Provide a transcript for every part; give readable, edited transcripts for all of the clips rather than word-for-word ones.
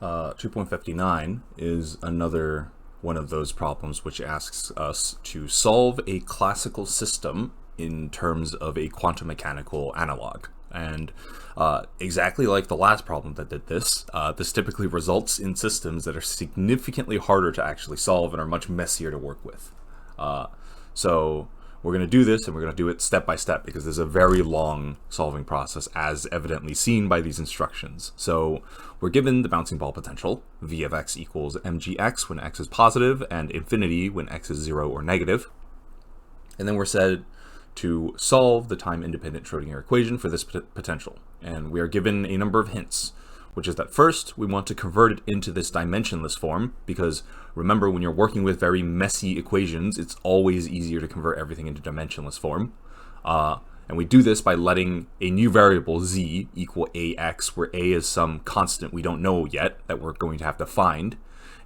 2.59 is another one of those problems which asks us to solve a classical system in terms of a quantum mechanical analog. And exactly like the last problem that did this, this typically results in systems that are significantly harder to actually solve and are much messier to work with. So we're going to do this, and we're going to do it step by step because there's a very long solving process, as evidently seen by these instructions. So we're given the bouncing ball potential, v of x equals mgx when x is positive and infinity when x is 0 or negative. And then we're said to solve the time-independent Schrodinger equation for this potential. And we are given a number of hints, which is that first, we want to convert it into this dimensionless form, because remember, when you're working with very messy equations, it's always easier to convert everything into dimensionless form. And we do this by letting a new variable z equal ax, where a is some constant we don't know yet that we're going to have to find.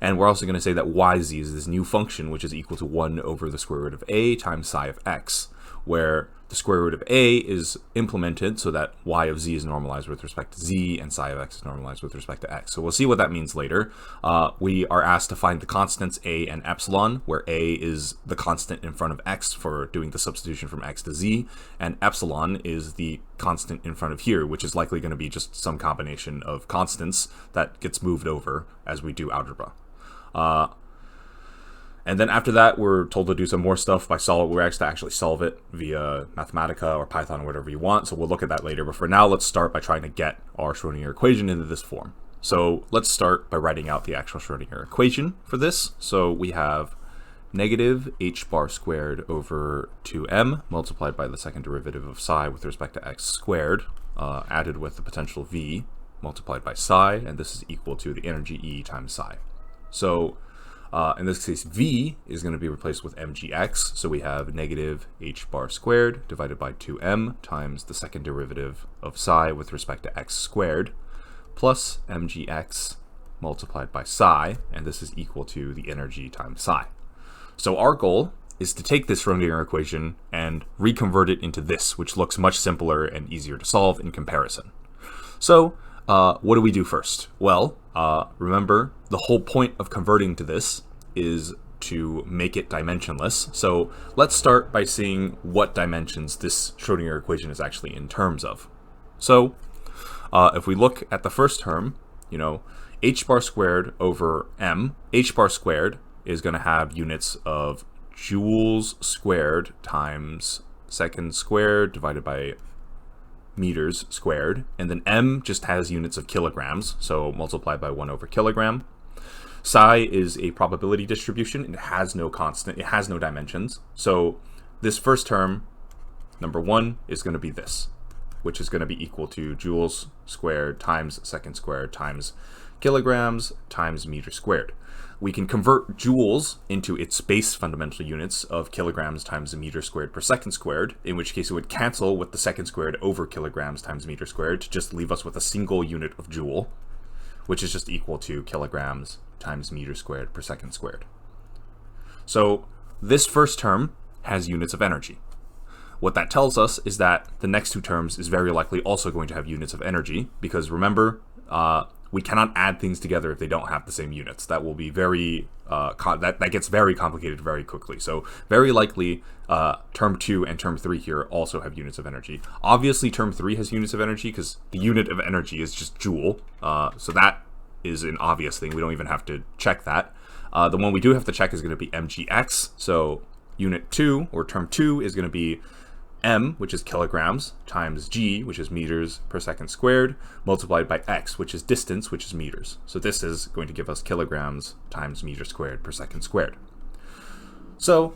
And we're also going to say that yz is this new function, which is equal to 1 over the square root of a times psi of x, where the square root of a is implemented so that y of z is normalized with respect to z and psi of x is normalized with respect to x. So we'll see what that means later. We are asked to find the constants a and epsilon, where a is the constant in front of x for doing the substitution from x to z, and epsilon is the constant in front of here, which is likely going to be just some combination of constants that gets moved over as we do algebra. And then after that, we're told to do some more stuff by SolidWorks to actually solve it via Mathematica or Python or whatever you want. So we'll look at that later. But for now, let's start by trying to get our Schrodinger equation into this form. So let's start by writing out the actual Schrodinger equation for this. So we have negative h bar squared over 2m multiplied by the second derivative of psi with respect to x squared, added with the potential v multiplied by psi, and this is equal to the energy E times psi. So in this case, v is going to be replaced with mgx, so we have negative h bar squared divided by 2m times the second derivative of psi with respect to x squared, plus mgx multiplied by psi, and this is equal to the energy times psi. So our goal is to take this Schrodinger equation and reconvert it into this, which looks much simpler and easier to solve in comparison. So what do we do first? Well, remember, the whole point of converting to this is to make it dimensionless. So let's start by seeing what dimensions this Schrodinger equation is actually in terms of. So if we look at the first term, h bar squared over m, h bar squared is going to have units of joules squared times seconds squared divided by meters squared, and then m just has units of kilograms, so multiplied by 1 over kilogram. Psi is a probability distribution. It has no constant, it has no dimensions. So this first term, number 1, is going to be this, which is going to be equal to joules squared times seconds squared times kilograms times meters squared. We can convert joules into its base fundamental units of kilograms times a meter squared per second squared, in which case it would cancel with the second squared over kilograms times meter squared to just leave us with a single unit of joule, which is just equal to kilograms times meter squared per second squared. So this first term has units of energy. What that tells us is that the next two terms is very likely also going to have units of energy, because remember, we cannot add things together if they don't have the same units. That will be very, that gets very complicated very quickly. So very likely term 2 and term 3 here also have units of energy. Obviously term 3 has units of energy because the unit of energy is just joule. So that is an obvious thing. We don't even have to check that. The one we do have to check is going to be mgx. So unit 2, or term 2, is going to be m, which is kilograms, times g, which is meters per second squared, multiplied by x, which is distance, which is meters. So this is going to give us kilograms times meters squared per second squared. So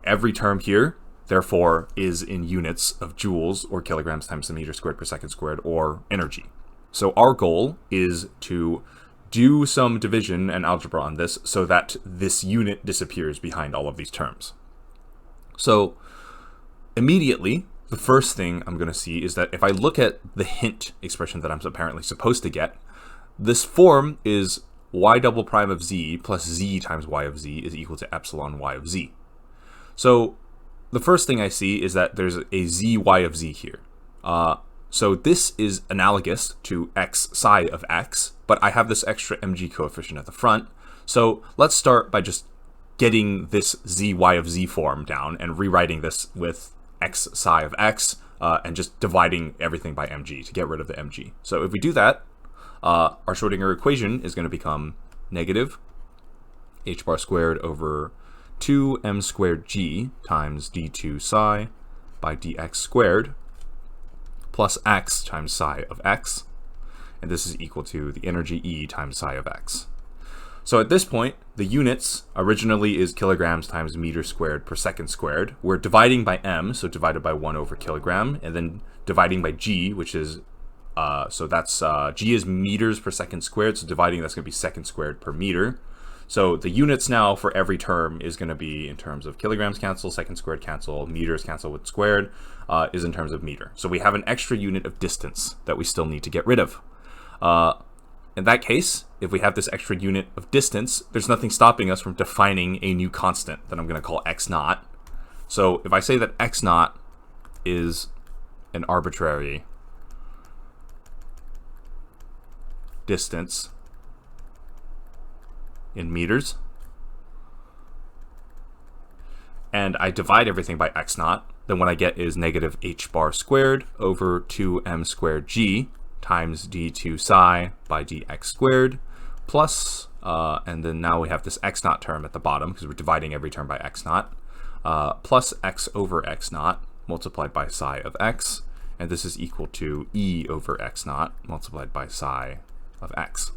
every term here, therefore, is in units of joules, or kilograms times the meter squared per second squared, or energy. So our goal is to do some division and algebra on this so that this unit disappears behind all of these terms. So immediately, the first thing I'm going to see is that if I look at the hint expression that I'm apparently supposed to get, this form is y double prime of z plus z times y of z is equal to epsilon y of z. So the first thing I see is that there's a zy of z here. So this is analogous to x psi of x, but I have this extra mg coefficient at the front. So let's start by just getting this zy of z form down and rewriting this with x psi of x and just dividing everything by mg to get rid of the mg. So if we do that, our Schrodinger equation is going to become negative h bar squared over 2m squared g times d2 psi by dx squared plus x times psi of x, and this is equal to the energy E times psi of x. So at this point, the units originally is kilograms times meters squared per second squared. We're dividing by m, so divided by 1 over kilogram, and then dividing by g, which is, so that's, g is meters per second squared, so dividing that's going to be second squared per meter. So the units now for every term is going to be in terms of kilograms cancel, second squared cancel, meters cancel with squared, is in terms of meter. So we have an extra unit of distance that we still need to get rid of. In that case, if we have this extra unit of distance, there's nothing stopping us from defining a new constant that I'm going to call x naught. So if I say that x naught is an arbitrary distance in meters, and I divide everything by x naught, then what I get is negative h bar squared over 2m squared g times d2 psi by dx squared plus, and then now we have this x naught term at the bottom because we're dividing every term by x naught, plus x over x naught multiplied by psi of x, and this is equal to e over x naught multiplied by psi of x.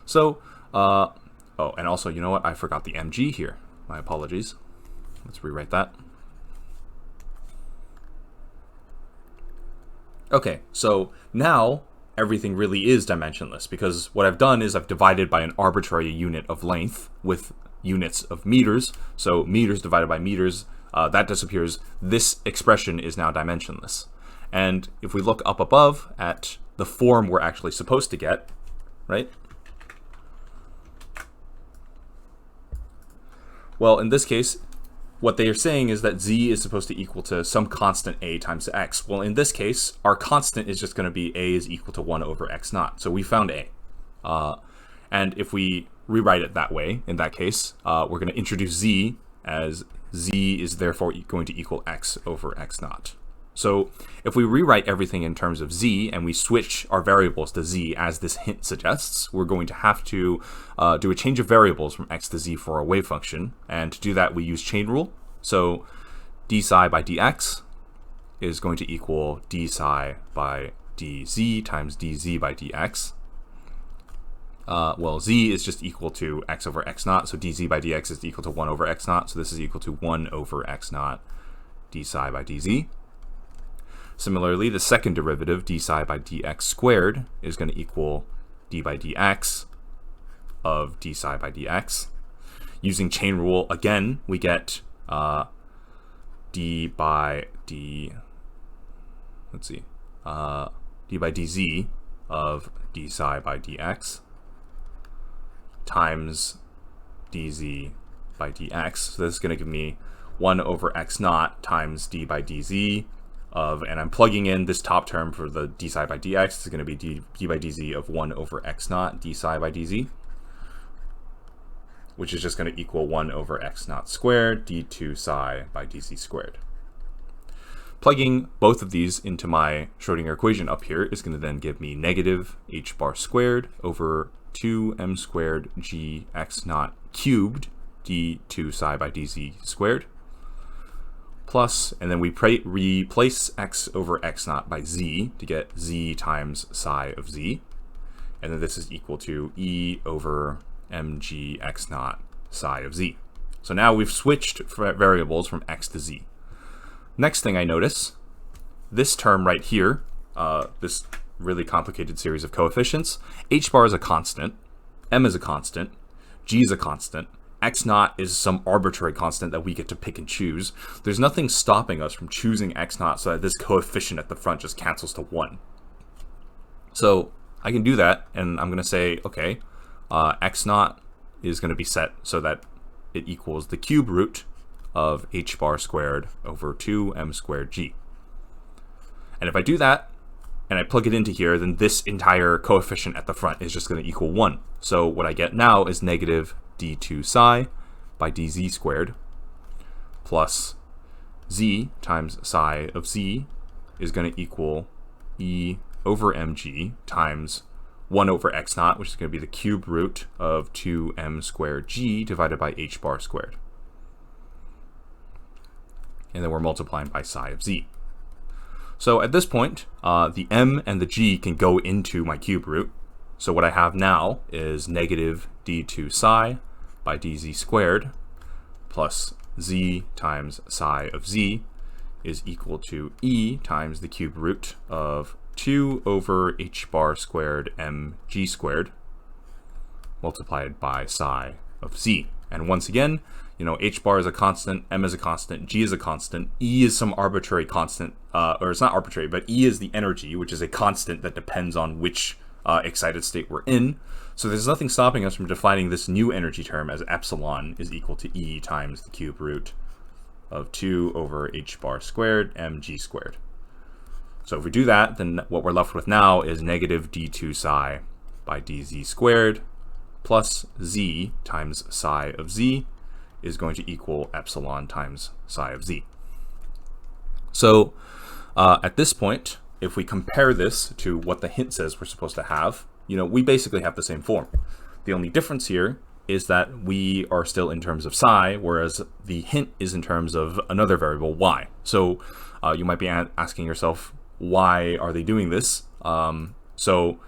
So, oh, and also, you know what? I forgot the mg here. My apologies. Let's rewrite that. Okay, so now everything really is dimensionless because what I've done is I've divided by an arbitrary unit of length with units of meters. So meters divided by meters, that disappears. This expression is now dimensionless. And if we look up above at the form we're actually supposed to get, right? Well, in this case, what they are saying is that z is supposed to equal to some constant a times x. Well, in this case, our constant is just going to be a is equal to 1 over x naught. So we found a. And if we rewrite it that way, in that case, we're going to introduce z as z is therefore going to equal x over x naught. So if we rewrite everything in terms of z and we switch our variables to z as this hint suggests, we're going to have to do a change of variables from x to z for our wave function. And to do that, we use chain rule. So d psi by dx is going to equal d psi by dz times dz by dx. Well, z is just equal to x over x naught, so dz by dx is equal to 1 over x naught. So this is equal to 1 over x naught d psi by dz. Similarly, the second derivative, d psi by dx squared, is going to equal d by dx of d psi by dx. Using chain rule, again, we get d by d, let's see, d by dz of d psi by dx times dz by dx. So this is going to give me 1 over x naught times d by dz of, and I'm plugging in this top term for the d psi by dx. It's going to be d by dz of 1 over x naught d psi by dz, which is just going to equal 1 over x naught squared d2 psi by dz squared. Plugging both of these into my Schrodinger equation up here is going to then give me negative h bar squared over 2m squared g x naught cubed d2 psi by dz squared, plus, and then we replace x over x naught by z to get z times psi of z, and then this is equal to e over mg x naught psi of z. So now we've switched variables from x to z. Next thing I notice, this term right here, this really complicated series of coefficients, h bar is a constant, m is a constant, g is a constant, x naught is some arbitrary constant that we get to pick and choose. There's nothing stopping us from choosing x naught so that this coefficient at the front just cancels to 1. So I can do that, and I'm going to say, okay, x naught is going to be set so that it equals the cube root of h bar squared over 2m squared g. And if I do that, and I plug it into here, then this entire coefficient at the front is just going to equal 1. So what I get now is negative d2 psi by dz squared plus z times psi of z is going to equal e over mg times 1 over x naught, which is going to be the cube root of 2m squared g divided by h bar squared. And then we're multiplying by psi of z. So at this point, the m and the g can go into my cube root. So what I have now is negative d2 psi by dz squared plus z times psi of z is equal to e times the cube root of 2 over h bar squared mg squared multiplied by psi of z. And once again, h bar is a constant, m is a constant, g is a constant, e is some arbitrary constant, or it's not arbitrary, but e is the energy, which is a constant that depends on which excited state we're in. So there's nothing stopping us from defining this new energy term as epsilon is equal to e times the cube root of 2 over h bar squared mg squared. So if we do that, then what we're left with now is negative d2 psi by dz squared plus z times psi of z is going to equal epsilon times psi of z. So at this point, if we compare this to what the hint says we're supposed to have, we basically have the same form. The only difference here is that we are still in terms of psi, whereas the hint is in terms of another variable, y. So you might be asking yourself, why are they doing this? So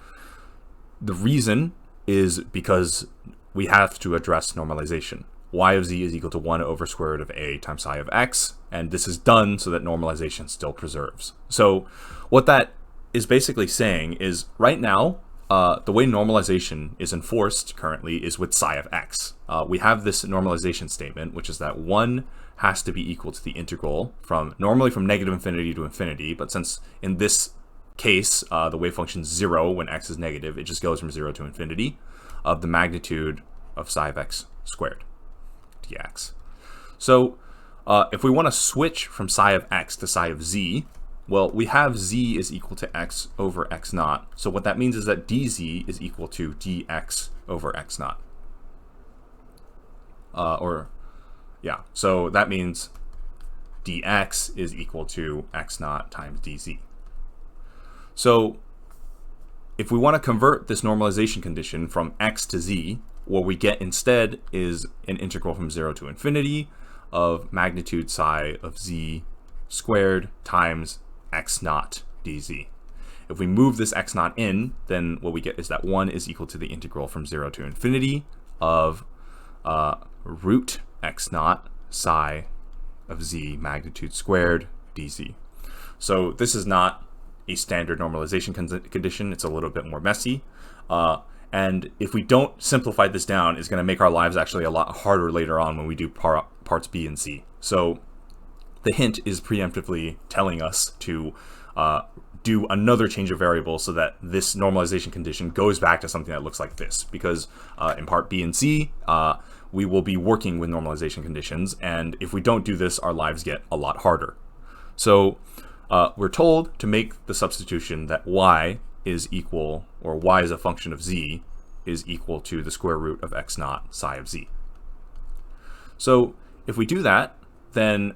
the reason is because we have to address normalization. Y of z is equal to 1 over square root of a times psi of x, and this is done so that normalization still preserves. So what that is basically saying is right now, the way normalization is enforced currently is with psi of x. We have this normalization statement, which is that 1 has to be equal to the integral from normally from negative infinity to infinity, but since in this case the wave function is 0 when x is negative, it just goes from 0 to infinity of the magnitude of psi of x squared dx. So if we want to switch from psi of x to psi of z, well, we have z is equal to x over x naught. So what that means is that dz is equal to dx over x naught. So that means dx is equal to x naught times dz. So if we want to convert this normalization condition from x to z, what we get instead is an integral from 0 to infinity of magnitude psi of z squared times x naught dz. If we move this x naught in, then what we get is that 1 is equal to the integral from 0 to infinity of root x naught psi of z magnitude squared dz. So this is not a standard normalization condition. It's a little bit more messy. And if we don't simplify this down, it's going to make our lives actually a lot harder later on when we do parts B and C. So the hint is preemptively telling us to do another change of variable so that this normalization condition goes back to something that looks like this. Because in part B and C, we will be working with normalization conditions. And if we don't do this, our lives get a lot harder. So we're told to make the substitution that y is equal, or y as a function of z is equal to the square root of x naught psi of z. So if we do that, then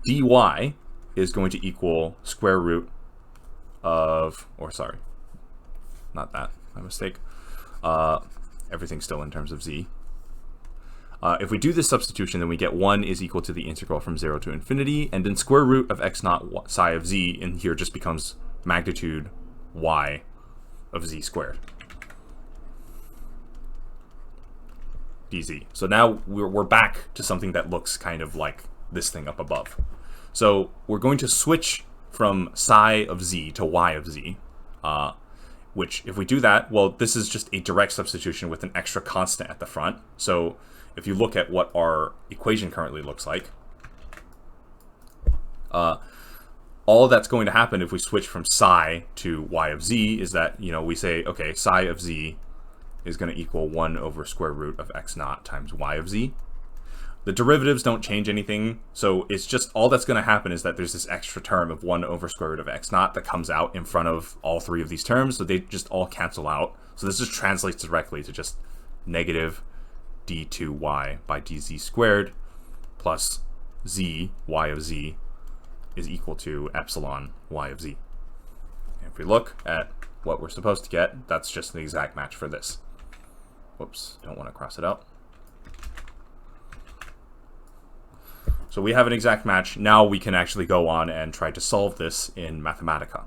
dy is going to equal square root of, or sorry, not that, my mistake. Everything's still in terms of z. If we do this substitution, then we get 1 is equal to the integral from 0 to infinity, and then square root of x naught psi of z in here just becomes magnitude y of z squared dz. So now we're back to something that looks kind of like this thing up above. So we're going to switch from psi of z to y of z, which if we do that, well, this is just a direct substitution with an extra constant at the front. So if you look at what our equation currently looks like, all that's going to happen if we switch from psi to y of z is that, we say, okay, psi of z is going to equal 1 over square root of x naught times y of z. The derivatives don't change anything, so it's just all that's going to happen is that there's this extra term of 1 over square root of x naught that comes out in front of all three of these terms, so they just all cancel out. So this just translates directly to just negative d2y by dz squared plus z, y of z, is equal to epsilon y of z. And if we look at what we're supposed to get, that's just the exact match for this. Whoops, don't want to cross it out. So we have an exact match. Now we can actually go on and try to solve this in Mathematica.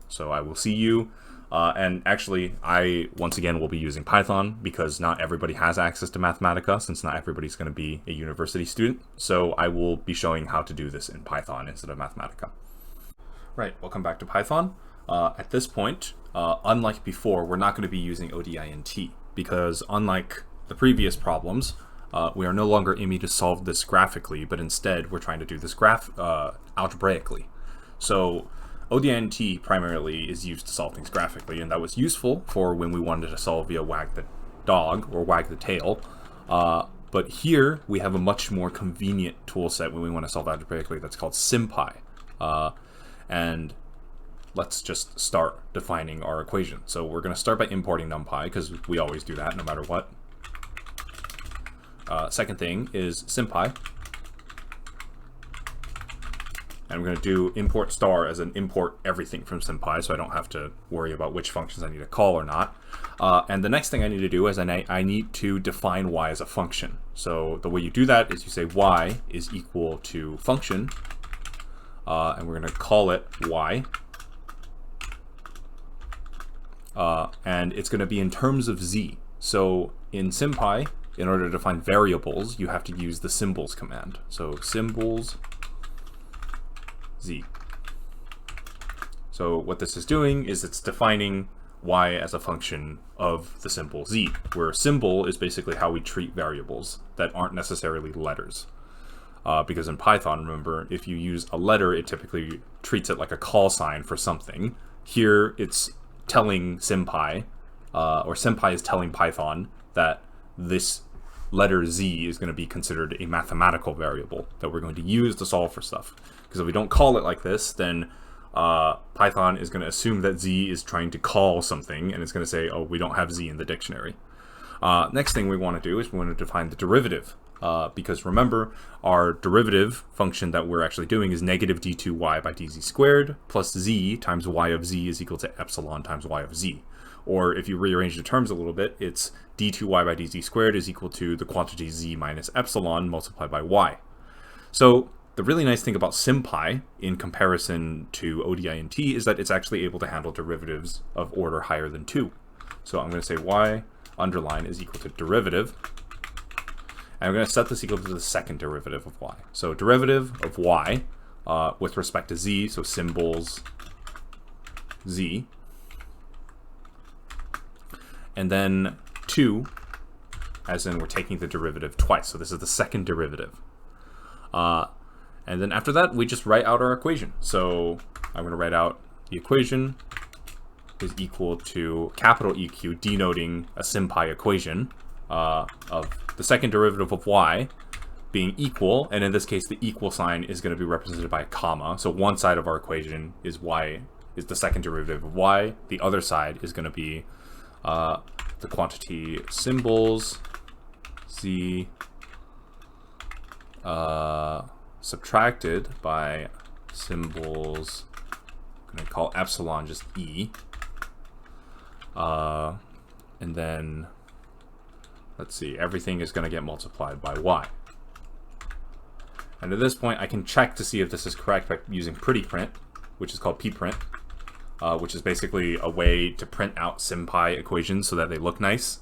So I will see you. And actually, I, once again, will be using Python because not everybody has access to Mathematica, since not everybody's going to be a university student. So I will be showing how to do this in Python instead of Mathematica. Right, welcome back to Python. At this point, unlike before, we're not going to be using ODINT because unlike the previous problems, we are no longer aiming to solve this graphically, but instead we're trying to do this algebraically. So ODINT primarily is used to solve things graphically, and that was useful for when we wanted to solve via wag the dog or wag the tail. But here we have a much more convenient tool set when we want to solve algebraically that's called SymPy. And let's just start defining our equation. So we're going to start by importing NumPy because we always do that no matter what. Second thing is SymPy. And I'm going to do import star as an import everything from SymPy, so I don't have to worry about which functions I need to call or not. And the next thing I need to do is I need to define y as a function. So the way you do that is you say y is equal to function, and we're going to call it y. And it's going to be in terms of z. So in SymPy, in order to define variables, you have to use the symbols command. So symbols z. So what this is doing is it's defining y as a function of the symbol z, where symbol is basically how we treat variables that aren't necessarily letters. Because in Python, remember, if you use a letter, it typically treats it like a call sign for something. Here, it's telling SymPy, or SymPy is telling Python that this letter z is going to be considered a mathematical variable that we're going to use to solve for stuff. Because if we don't call it like this, then Python is going to assume that z is trying to call something, and it's going to say, oh, we don't have z in the dictionary. Next thing we want to do is we want to define the derivative. Because remember, our derivative function that we're actually doing is negative d2y by dz squared plus z times y of z is equal to epsilon times y of z. Or if you rearrange the terms a little bit, it's d2y by dz squared is equal to the quantity z minus epsilon multiplied by y. So the really nice thing about SymPy in comparison to ODINT is that it's actually able to handle derivatives of order higher than 2. So I'm going to say y underline is equal to derivative. And I'm going to set this equal to the second derivative of y. So derivative of y with respect to z, so symbols z. And then 2, as in we're taking the derivative twice. So this is the second derivative. And then after that, we just write out our equation. So I'm going to write out the equation is equal to capital EQ, denoting a SymPy equation of the second derivative of y being equal, and in this case the equal sign is going to be represented by a comma. So one side of our equation is y is the second derivative of y, the other side is going to be the quantity symbols z subtracted by symbols, I'm going to call epsilon just e, and then let's see, everything is going to get multiplied by y. And at this point, I can check to see if this is correct by using pretty print, which is called pprint, which is basically a way to print out SymPy equations so that they look nice.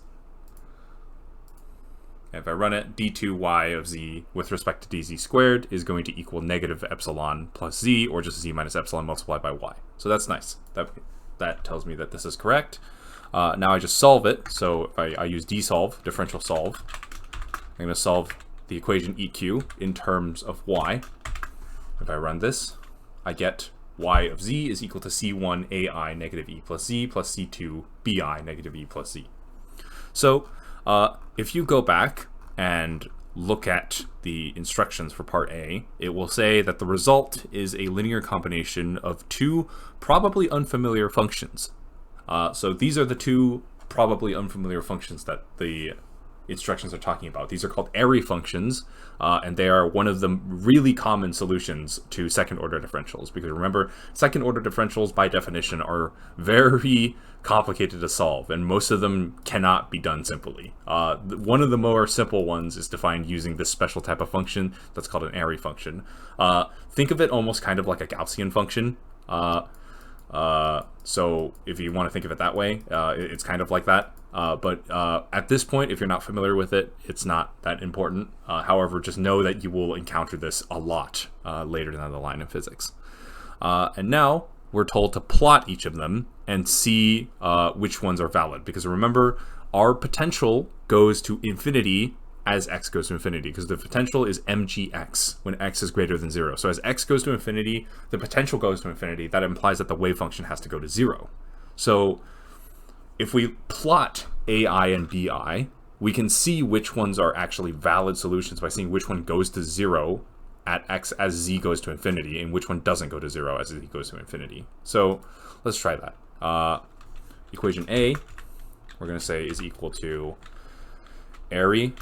And if I run it, d2y of z with respect to dz squared is going to equal negative epsilon plus z, or just z minus epsilon multiplied by y. So that's nice. That tells me that this is correct. Now I just solve it. So if I use dsolve, differential solve, I'm going to solve the equation EQ in terms of y. If I run this, I get y of z is equal to c1 ai negative e plus z plus c2 bi negative e plus z. So if you go back and look at the instructions for part A, it will say that the result is a linear combination of two probably unfamiliar functions. So these are the two probably unfamiliar functions that the instructions are talking about. These are called array functions, and they are one of the really common solutions to second order differentials, because remember, second order differentials by definition are very complicated to solve, and most of them cannot be done simply. One of the more simple ones is defined using this special type of function that's called an array function. Think of it almost kind of like a Gaussian function. So if you want to think of it that way, it's kind of like that. But at this point, if you're not familiar with it, it's not that important. However, just know that you will encounter this a lot later down the line in physics. And now we're told to plot each of them and see which ones are valid. Because remember, our potential goes to infinity as x goes to infinity, because the potential is mgx when x is greater than 0. So as x goes to infinity, the potential goes to infinity. That implies that the wave function has to go to 0. So if we plot ai and bi, we can see which ones are actually valid solutions by seeing which one goes to 0 at x as z goes to infinity, and which one doesn't go to 0 as z goes to infinity. So let's try that. Equation A, we're going to say, is equal to array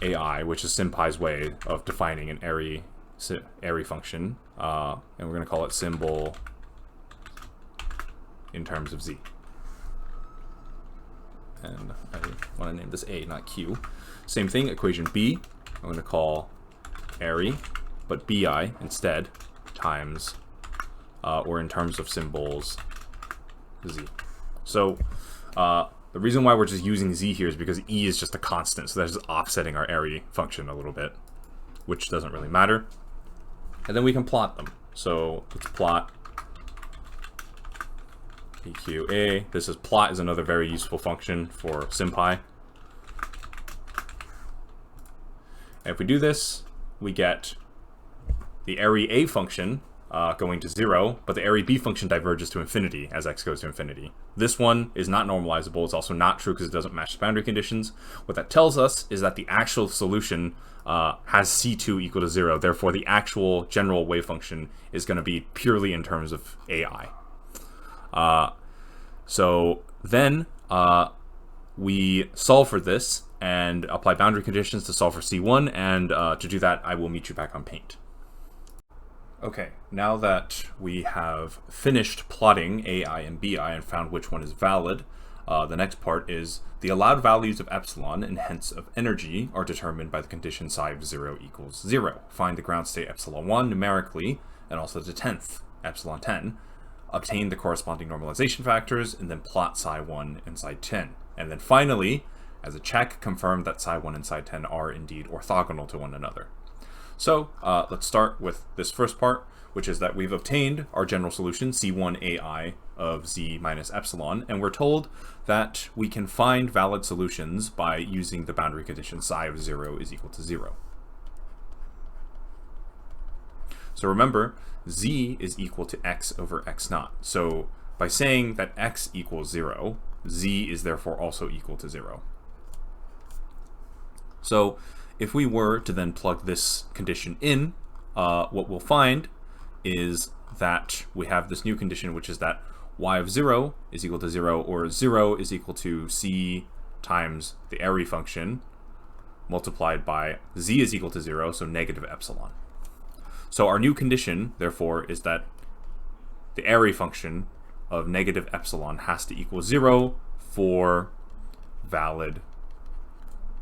ai, which is SymPy's way of defining an array function, and we're going to call it symbol in terms of z. And I want to name this A, not Q. Same thing, equation B, I'm going to call array, but bi instead, times, or in terms of symbols, z. So the reason why we're just using z here is because e is just a constant, so that's just offsetting our array function a little bit, which doesn't really matter. And then we can plot them. So let's plot PQA. This is plot is another very useful function for SymPy. And if we do this, we get the array A function going to 0, but the array B function diverges to infinity as x goes to infinity. This one is not normalizable. It's also not true because it doesn't match the boundary conditions. What that tells us is that the actual solution has C2 equal to 0. Therefore, the actual general wave function is going to be purely in terms of AI. So then we solve for this and apply boundary conditions to solve for C1. And to do that, I will meet you back on Paint. Okay, now that we have finished plotting AI and BI and found which one is valid, the next part is the allowed values of epsilon and hence of energy are determined by the condition psi of 0 equals 0. Find the ground state epsilon 1 numerically and also the 10th epsilon 10. Obtain the corresponding normalization factors and then plot psi 1 and psi 10. And then finally, as a check, confirm that psi 1 and psi 10 are indeed orthogonal to one another. So let's start with this first part, which is that we've obtained our general solution, C1ai of z minus epsilon, and we're told that we can find valid solutions by using the boundary condition psi of 0 is equal to 0. So remember, z is equal to x over x naught. So by saying that x equals 0, z is therefore also equal to 0. So if we were to then plug this condition in, what we'll find is that we have this new condition, which is that y of 0 is equal to 0, or 0 is equal to c times the array function multiplied by z is equal to 0, so negative epsilon. So our new condition, therefore, is that the array function of negative epsilon has to equal 0 for valid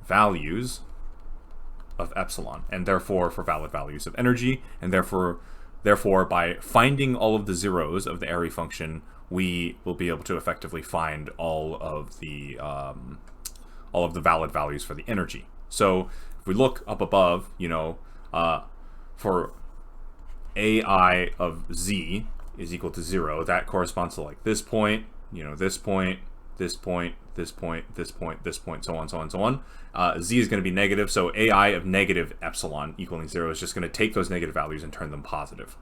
values of epsilon, and therefore for valid values of energy, and therefore by finding all of the zeros of the array function, we will be able to effectively find all of the valid values for the energy. So if we look up above, for ai of z is equal to 0, that corresponds to like this point, this point, this point, this point, this point, this point, so on, so on, so on. Z is going to be negative, so ai of negative epsilon equaling 0 is just going to take those negative values and turn them positive.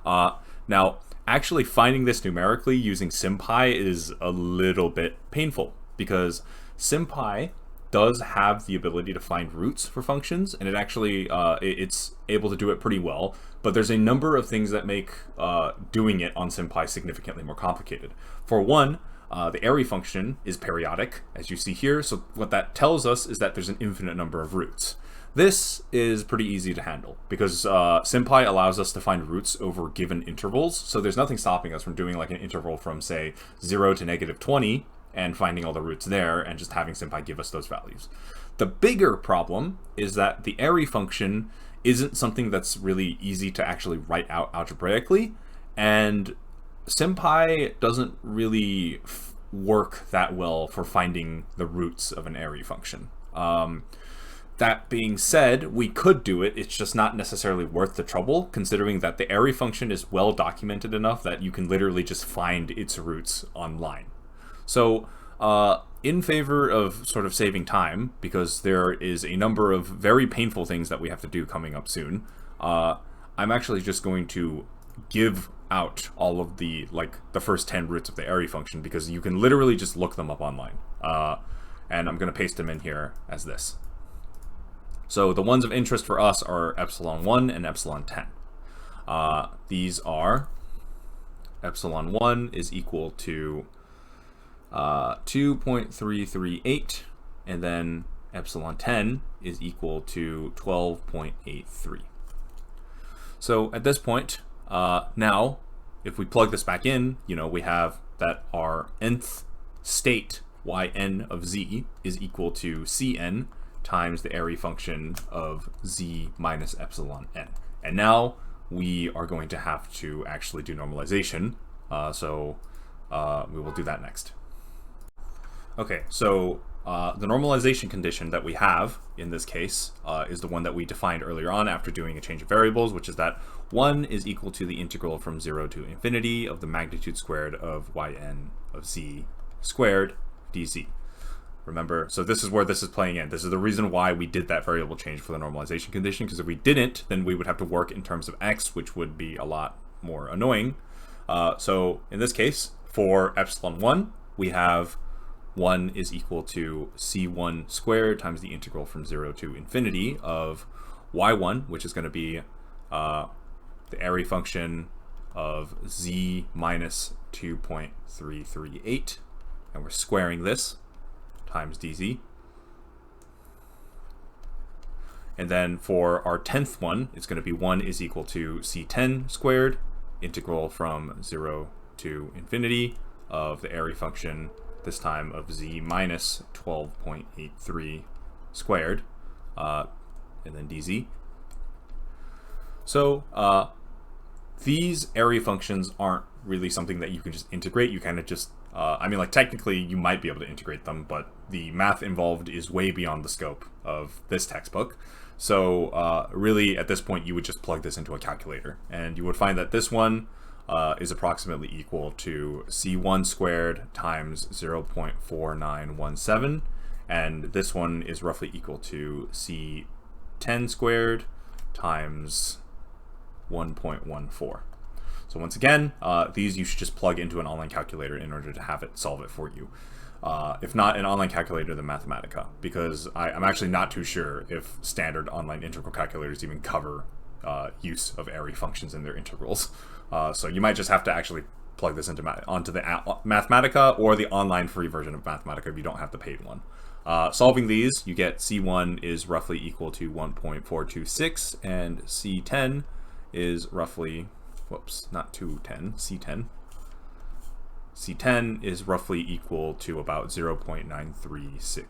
Now, actually finding this numerically using SymPy is a little bit painful, because SymPy does have the ability to find roots for functions, and it actually it's able to do it pretty well. But there's a number of things that make doing it on SymPy significantly more complicated. For one, the array function is periodic, as you see here. So what that tells us is that there's an infinite number of roots. This is pretty easy to handle because SymPy allows us to find roots over given intervals. So there's nothing stopping us from doing like an interval from, say, 0 to -20 and finding all the roots there and just having SymPy give us those values. The bigger problem is that the array function isn't something that's really easy to actually write out algebraically, and SymPy doesn't really work that well for finding the roots of an array function. That being said, we could do it. It's just not necessarily worth the trouble, considering that the array function is well documented enough that you can literally just find its roots online. So in favor of sort of saving time, because there is a number of very painful things that we have to do coming up soon, I'm actually just going to give out all of the first 10 roots of the array function, because you can literally just look them up online. And I'm going to paste them in here as this. So the ones of interest for us are epsilon1 and epsilon10. These are epsilon1 is equal to 2.338, and then epsilon10 is equal to 12.83. So at this point, now if we plug this back in, we have that our nth state yn of z is equal to cn times the array function of z minus epsilon n. And now we are going to have to actually do normalization, so we will do that next. Okay, so the normalization condition that we have in this case is the one that we defined earlier on after doing a change of variables, which is that 1 is equal to the integral from 0 to infinity of the magnitude squared of yn of z squared dz. Remember, so this is where this is playing in. This is the reason why we did that variable change for the normalization condition, because if we didn't, then we would have to work in terms of x, which would be a lot more annoying. So in this case, for epsilon1, we have 1 is equal to c1 squared times the integral from 0 to infinity of y1, which is going to be the array function of z minus 2.338, and we're squaring this, times dz. And then for our 10th one, it's going to be 1 is equal to c10 squared, integral from 0 to infinity of the array function, this time of z minus 12.83 squared, and then dz. So these array functions aren't really something that you can just integrate. You kind of just, technically you might be able to integrate them, but the math involved is way beyond the scope of this textbook. So really at this point you would just plug this into a calculator, and you would find that this one is approximately equal to c1 squared times 0.4917, and this one is roughly equal to c10 squared times 1.14. So once again, these you should just plug into an online calculator in order to have it solve it for you. If not an online calculator, then Mathematica, because I'm actually not too sure if standard online integral calculators even cover use of array functions in their integrals. So you might just have to actually plug this onto the Mathematica or the online free version of Mathematica if you don't have the paid one. Solving these, you get c1 is roughly equal to 1.426, and c10 is roughly, not 210, c10. C10 is roughly equal to about 0.937.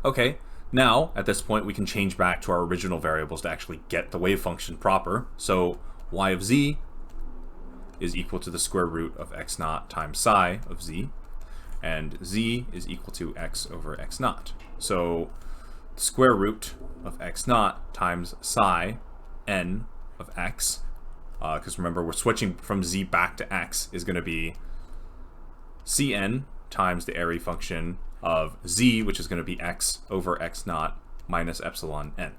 Okay, now at this point we can change back to our original variables to actually get the wave function proper. So y of z is equal to the square root of x naught times psi of z, and z is equal to x over x naught. So the square root of x naught times psi n of x, because remember we're switching from z back to x, is going to be cn times the array function of z, which is going to be x over x naught minus epsilon n.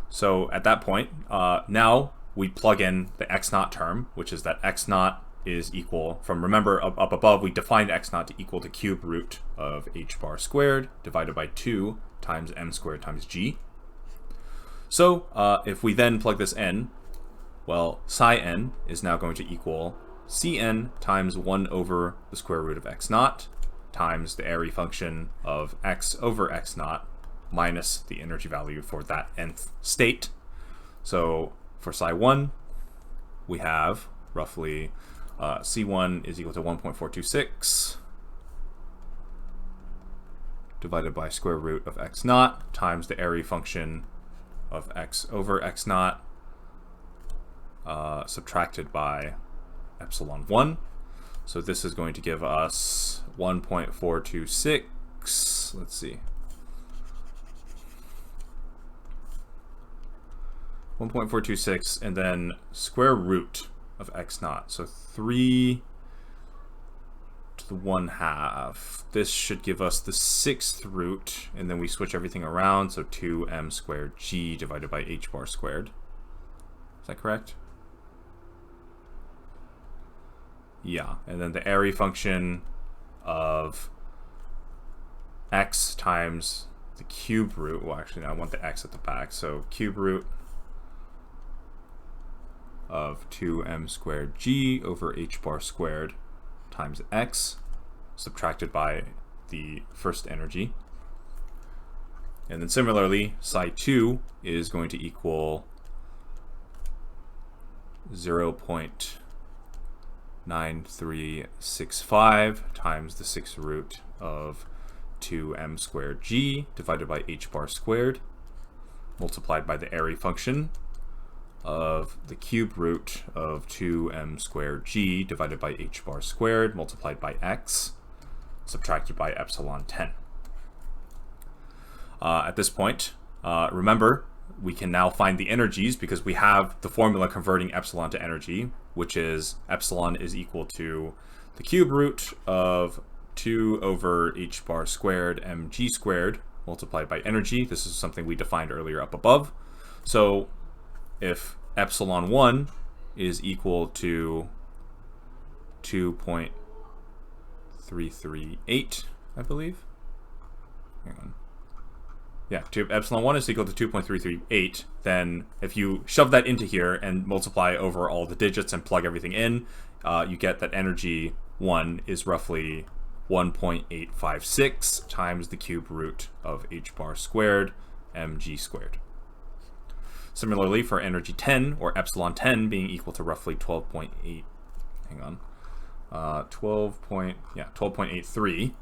So at that point, now we plug in the x naught term, which is that x naught is equal from, remember up above we defined x naught to equal to cube root of h bar squared divided by 2 times m squared times g. So if we then plug this in, well, psi n is now going to equal Cn times 1 over the square root of x naught times the area function of x over x naught minus the energy value for that nth state. So for psi 1, we have roughly C1 is equal to 1.426 divided by square root of x naught times the area function of x over x naught subtracted by epsilon 1. So this is going to give us 1.426, let's see, 1.426, and then square root of x naught. So 3 to the 1/2. This should give us the 6th root, and then we switch everything around, so 2m squared g divided by h bar squared. Is that correct? Yeah, and then the area function of x times the cube root, well actually I want the x at the back, so cube root of 2m squared g over h bar squared times x subtracted by the first energy. And then similarly, psi 2 is going to equal 0.9365 times the 6th root of 2m squared g divided by h bar squared multiplied by the area function of the cube root of 2m squared g divided by h bar squared multiplied by x subtracted by epsilon 10. At this point, remember, we can now find the energies because we have the formula converting epsilon to energy, which is epsilon is equal to the cube root of 2 over h bar squared mg squared multiplied by energy. This is something we defined earlier up above. So if epsilon 1 is equal to 2.338, I believe. Hang on. Yeah, epsilon 1 is equal to 2.338, then if you shove that into here and multiply over all the digits and plug everything in, you get that energy 1 is roughly 1.856 times the cube root of h bar squared mg squared. Similarly, for energy 10, or epsilon 10 being equal to roughly 12.8, hang on, 12.83,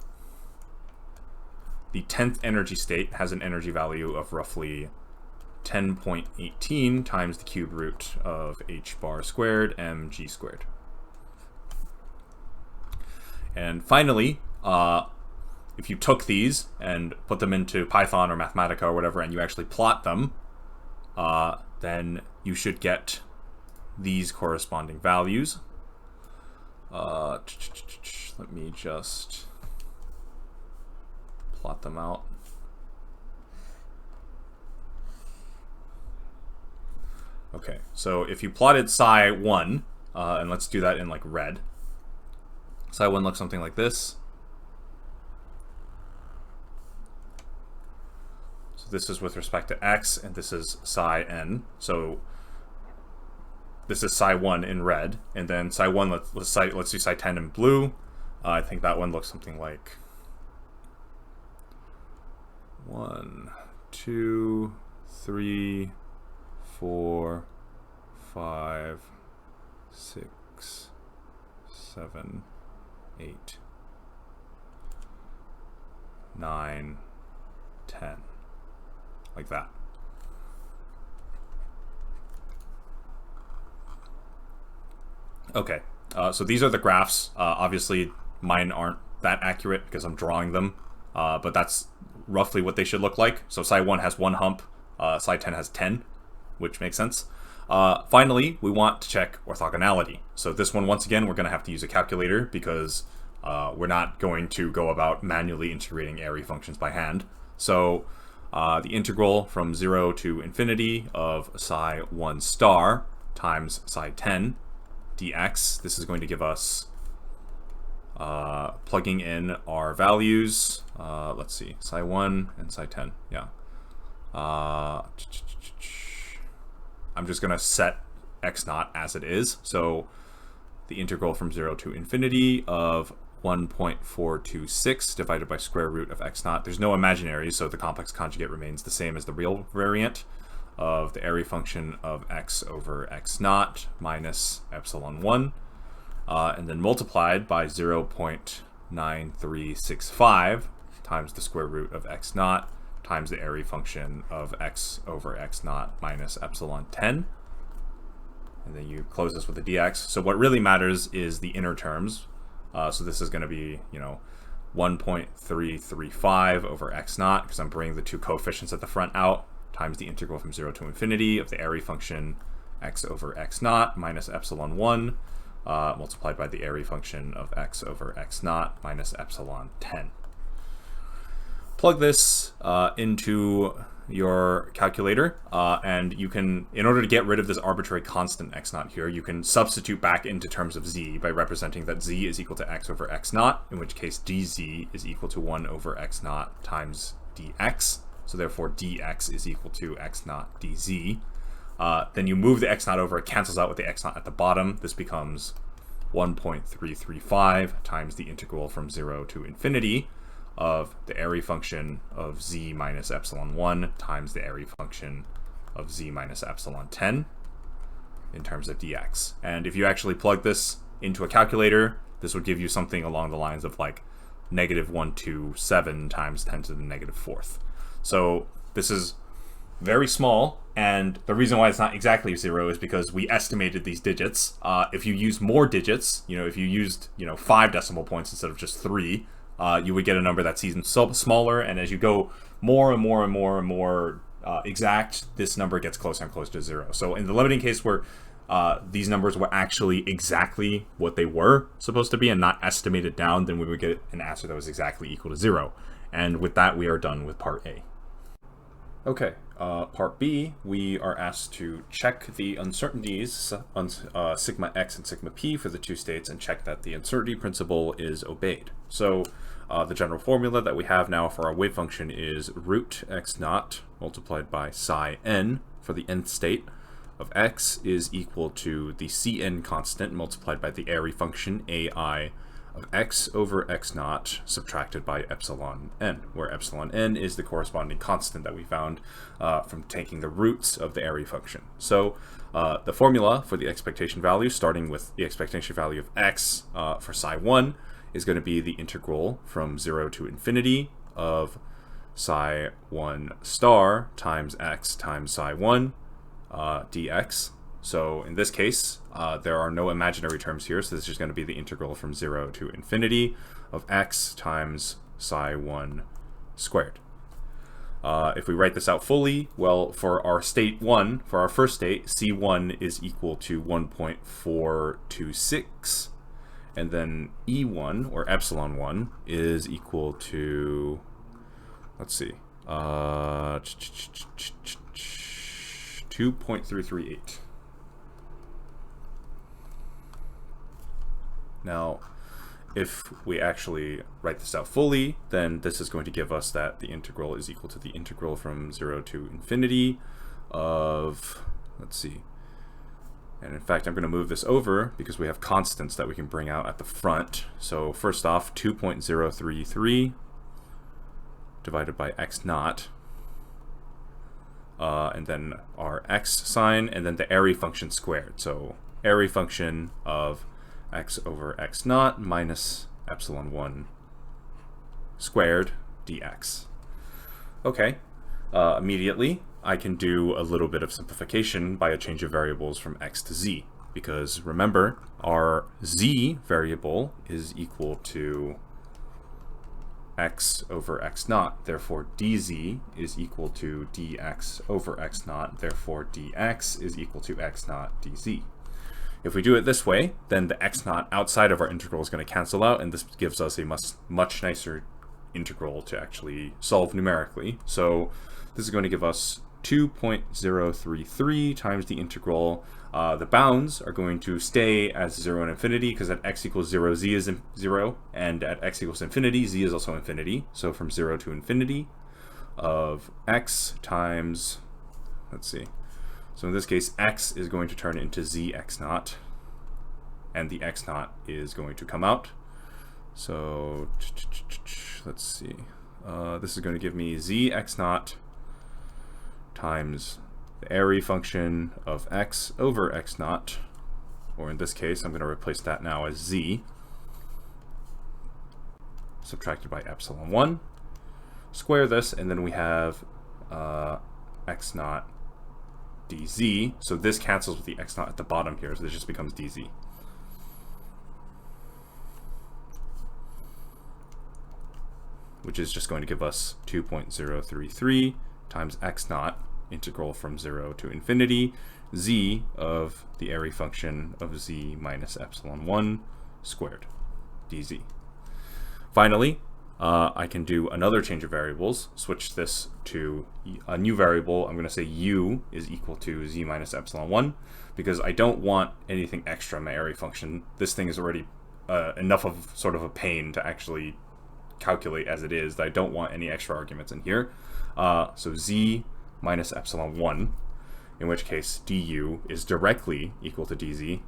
the 10th energy state has an energy value of roughly 10.18 times the cube root of h bar squared mg squared. And finally, if you took these and put them into Python or Mathematica or whatever, and you actually plot them, then you should get these corresponding values. Let me just plot them out. Okay, so if you plotted psi 1, and let's do that in like red. Psi 1 looks something like this. So this is with respect to x, and this is psi n. So this is psi 1 in red, and then psi 1, let's do psi 10 in blue. I think that one looks something like 1, 2, 3, 4, 5, 6, 7, 8, 9, 10. Like that. Okay, so these are the graphs. Obviously, mine aren't that accurate because I'm drawing them, but that's roughly what they should look like. So psi 1 has 1 hump, psi 10 has 10, which makes sense. Finally, we want to check orthogonality. So this one, once again, we're going to have to use a calculator because we're not going to go about manually integrating area functions by hand. So the integral from 0 to infinity of psi 1 star times psi 10 dx. This is going to give us, plugging in our values, let's see, psi 1 and psi 10, yeah. I'm just going to set x naught as it is. So the integral from 0 to infinity of 1.426 divided by square root of x naught. There's no imaginaries, so the complex conjugate remains the same as the real variant of the area function of x over x naught minus epsilon 1, and then multiplied by 0.9365 times the square root of x naught times the area function of x over x naught minus epsilon 10. And then you close this with a dx. So what really matters is the inner terms. So this is going to be, 1.335 over x naught, because I'm bringing the two coefficients at the front out, times the integral from 0 to infinity of the area function x over x naught minus epsilon 1, multiplied by the area function of x over x naught minus epsilon 10. Plug this into your calculator, and you can, in order to get rid of this arbitrary constant x naught here, you can substitute back into terms of z by representing that z is equal to x over x naught, in which case dz is equal to 1 over x naught times dx. So therefore dx is equal to x naught dz. Then you move the x naught over, it cancels out with the x naught at the bottom. This becomes 1.335 times the integral from 0 to infinity of the area function of z minus epsilon 1 times the area function of z minus epsilon 10 in terms of dx. And if you actually plug this into a calculator, this would give you something along the lines of like -127 times 10 to the -4th. So this is very small, and the reason why it's not exactly 0 is because we estimated these digits. If you use more digits, if you used 5 decimal points instead of just 3, you would get a number that's even smaller, and as you go more and more and more and more exact, this number gets closer and closer to 0. So in the limiting case where these numbers were actually exactly what they were supposed to be and not estimated down, then we would get an answer that was exactly equal to 0. And with that, we are done with part A. Okay, part B, we are asked to check the uncertainties on sigma x and sigma p for the two states and check that the uncertainty principle is obeyed. So the general formula that we have now for our wave function is root x naught multiplied by psi n for the nth state of x is equal to the Cn constant multiplied by the area function ai of x over x naught subtracted by epsilon n, where epsilon n is the corresponding constant that we found from taking the roots of the area function. So the formula for the expectation value, starting with the expectation value of x for psi 1, is going to be the integral from 0 to infinity of psi 1 star times x times psi 1 dx. So in this case, there are no imaginary terms here, so this is just going to be the integral from 0 to infinity of x times psi 1 squared. If we write this out fully, well, for our state 1, for our first state, C1 is equal to 1.426, and then E1, or epsilon 1, is equal to, let's see, 2.338. Now, if we actually write this out fully, then this is going to give us that the integral is equal to the integral from 0 to infinity of, let's see, and in fact I'm going to move this over because we have constants that we can bring out at the front. So first off, 2.033 divided by x naught, and then our x sign, and then the area function squared. So area function of x over x naught minus epsilon 1 squared dx. Okay, immediately I can do a little bit of simplification by a change of variables from x to z, because remember, our z variable is equal to x over x naught, therefore dz is equal to dx over x naught, therefore dx is equal to x naught dz. If we do it this way, then the x naught outside of our integral is going to cancel out, and this gives us a much nicer integral to actually solve numerically. So this is going to give us 2.033 times the integral The bounds are going to stay as 0 and infinity, because at x equals 0, z is 0, and at x equals infinity, z is also infinity. So from 0 to infinity of x times, let's see, so in this case, x is going to turn into zx naught, and the x naught is going to come out. So let's see, this is going to give me zx naught times the area function of x over x naught, or in this case, I'm going to replace that now as z, subtracted by epsilon 1. Square this, and then we have x naught dz. So this cancels with the x naught at the bottom here, so this just becomes dz. Which is just going to give us 2.033 times x naught, integral from 0 to infinity, z of the area function of z minus epsilon 1 squared, dz. Finally, I can do another change of variables, switch this to a new variable. I'm going to say u is equal to z minus epsilon 1, because I don't want anything extra in my area function. This thing is already enough of sort of a pain to actually calculate as it is, that I don't want any extra arguments in here. So z minus epsilon 1, in which case du is directly equal to dz.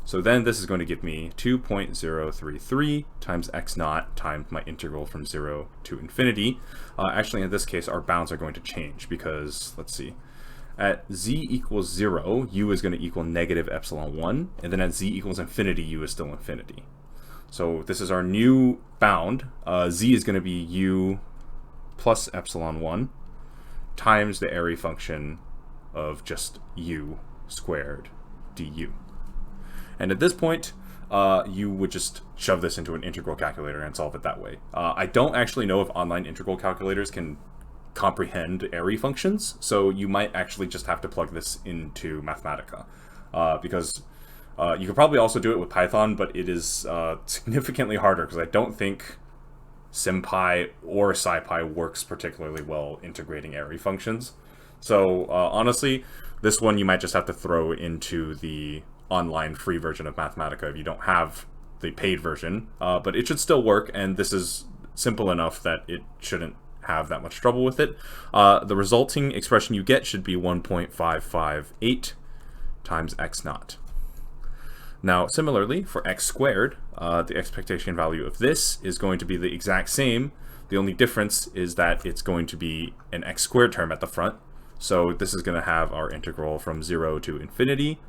So then this is going to give me 2.033 times x naught times my integral from 0 to infinity. Actually, in this case, our bounds are going to change, because, let's see, at z equals 0, u is going to equal negative epsilon 1, and then at z equals infinity, u is still infinity. So this is our new bound. Z is going to be u plus epsilon 1 times the area function of just u squared du. And at this point, you would just shove this into an integral calculator and solve it that way. I don't actually know if online integral calculators can comprehend area functions, so you might actually just have to plug this into Mathematica, because you could probably also do it with Python, but it is significantly harder, because I don't think SymPy or SciPy works particularly well integrating area functions. So honestly, this one you might just have to throw into the online free version of Mathematica if you don't have the paid version, but it should still work, and this is simple enough that it shouldn't have that much trouble with it. The resulting expression you get should be 1.558 times x naught. Now, similarly, for x squared, the expectation value of this is going to be the exact same. The only difference is that it's going to be an x squared term at the front. So this is going to have our integral from 0 to infinity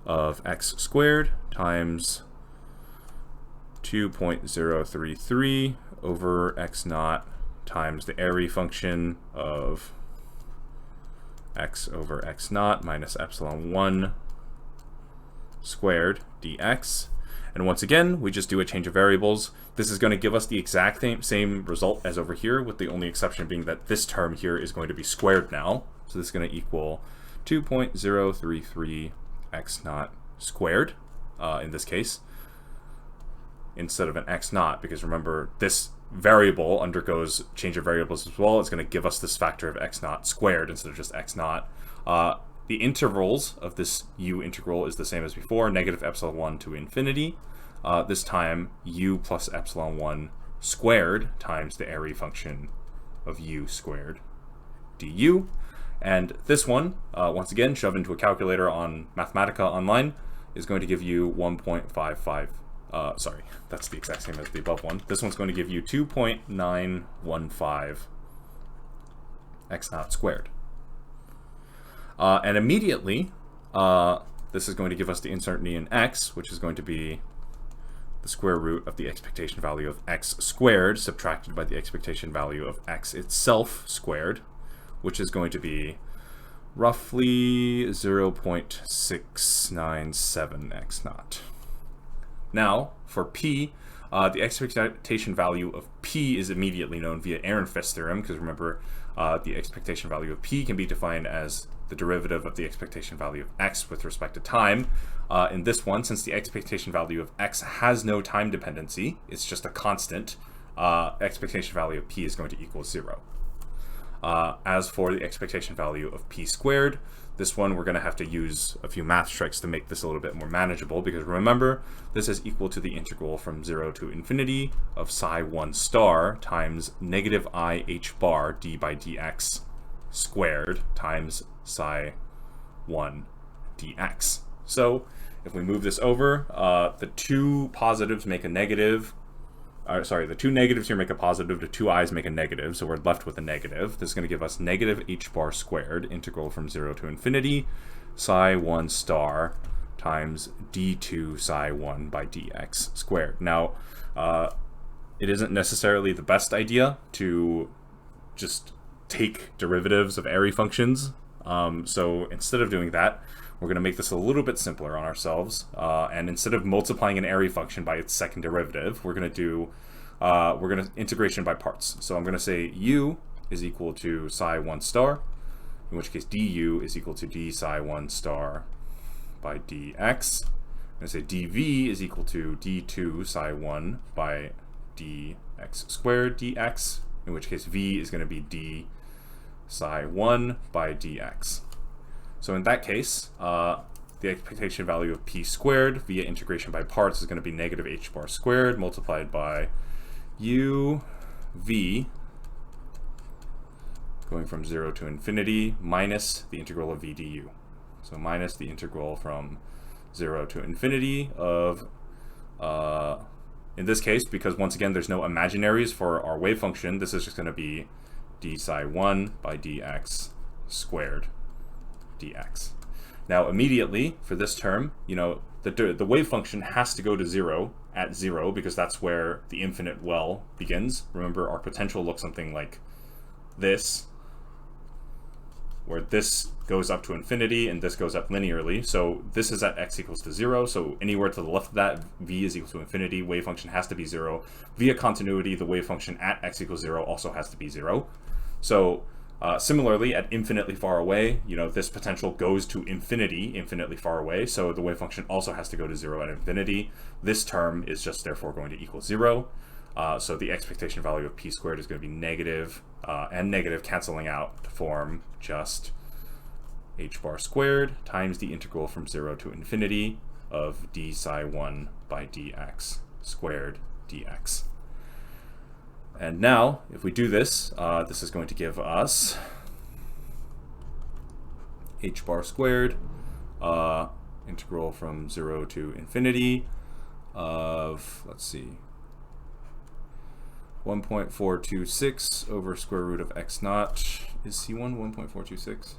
of x squared times 2.033 over x naught times the area function of x over x naught minus epsilon 1 squared dx. And once again, we just do a change of variables. This is going to give us the exact same result as over here, with the only exception being that this term here is going to be squared now. So this is going to equal 2.033 x naught squared in this case, instead of an x naught, because remember, this variable undergoes change of variables as well. It's going to give us this factor of x naught squared instead of just x naught. The intervals of this u integral is the same as before, negative epsilon 1 to infinity. This time, u plus epsilon 1 squared times the area function of u squared du. And this one, once again, shoved into a calculator on Mathematica Online, is going to give you 1.55, sorry, that's the exact same as the above one. This one's going to give you 2.915 x naught squared. And immediately, this is going to give us the uncertainty in x, which is going to be the square root of the expectation value of x squared subtracted by the expectation value of x itself squared, which is going to be roughly 0.697 x naught. Now, for p, the expectation value of p is immediately known via Ehrenfest's theorem, because remember, the expectation value of p can be defined as the derivative of the expectation value of x with respect to time. In this one, since the expectation value of x has no time dependency, it's just a constant, expectation value of p is going to equal 0. As for the expectation value of p squared, This one, we're going to have to use a few math tricks to make this a little bit more manageable, because remember, this is equal to the integral from 0 to infinity of psi 1 star times negative I h bar d by dx squared times psi 1 dx. So if we move this over, the two positives make a negative. The two negatives here make a positive, the two i's make a negative, so we're left with a negative. This is going to give us negative h bar squared, integral from 0 to infinity, psi 1 star times d2 psi 1 by dx squared. Now, it isn't necessarily the best idea to just take derivatives of airy functions. So instead of doing that, we're going to make this a little bit simpler on ourselves, and instead of multiplying an airy function by its second derivative, we're going to do integration by parts. So I'm going to say u is equal to psi 1 star, in which case du is equal to d psi 1 star by dx. I'm going to say dv is equal to d2 psi 1 by dx squared dx, in which case v is going to be d psi 1 by dx. So in that case, the expectation value of p squared via integration by parts is going to be negative h bar squared multiplied by u v going from 0 to infinity minus the integral of v du. So minus the integral from 0 to infinity of, in this case, because once again there's no imaginaries for our wave function, this is just going to be d psi 1 by dx squared dx. Now immediately for this term, the wave function has to go to 0 at 0, because that's where the infinite well begins. Remember, our potential looks something like this, where this goes up to infinity and this goes up linearly. So this is at x equals to 0, so anywhere to the left of that, v is equal to infinity, wave function has to be 0. Via continuity, the wave function at x equals 0 also has to be 0. So similarly, at infinitely far away, this potential goes to infinitely far away, so the wave function also has to go to 0 at infinity. This term is just therefore going to equal 0. So the expectation value of p squared is going to be negative, and negative canceling out to form just h bar squared times the integral from 0 to infinity of d psi 1 by dx squared dx. And now, if we do this, this is going to give us h bar squared, integral from 0 to infinity of, let's see, 1.426 over square root of x naught. Is C1 1.426?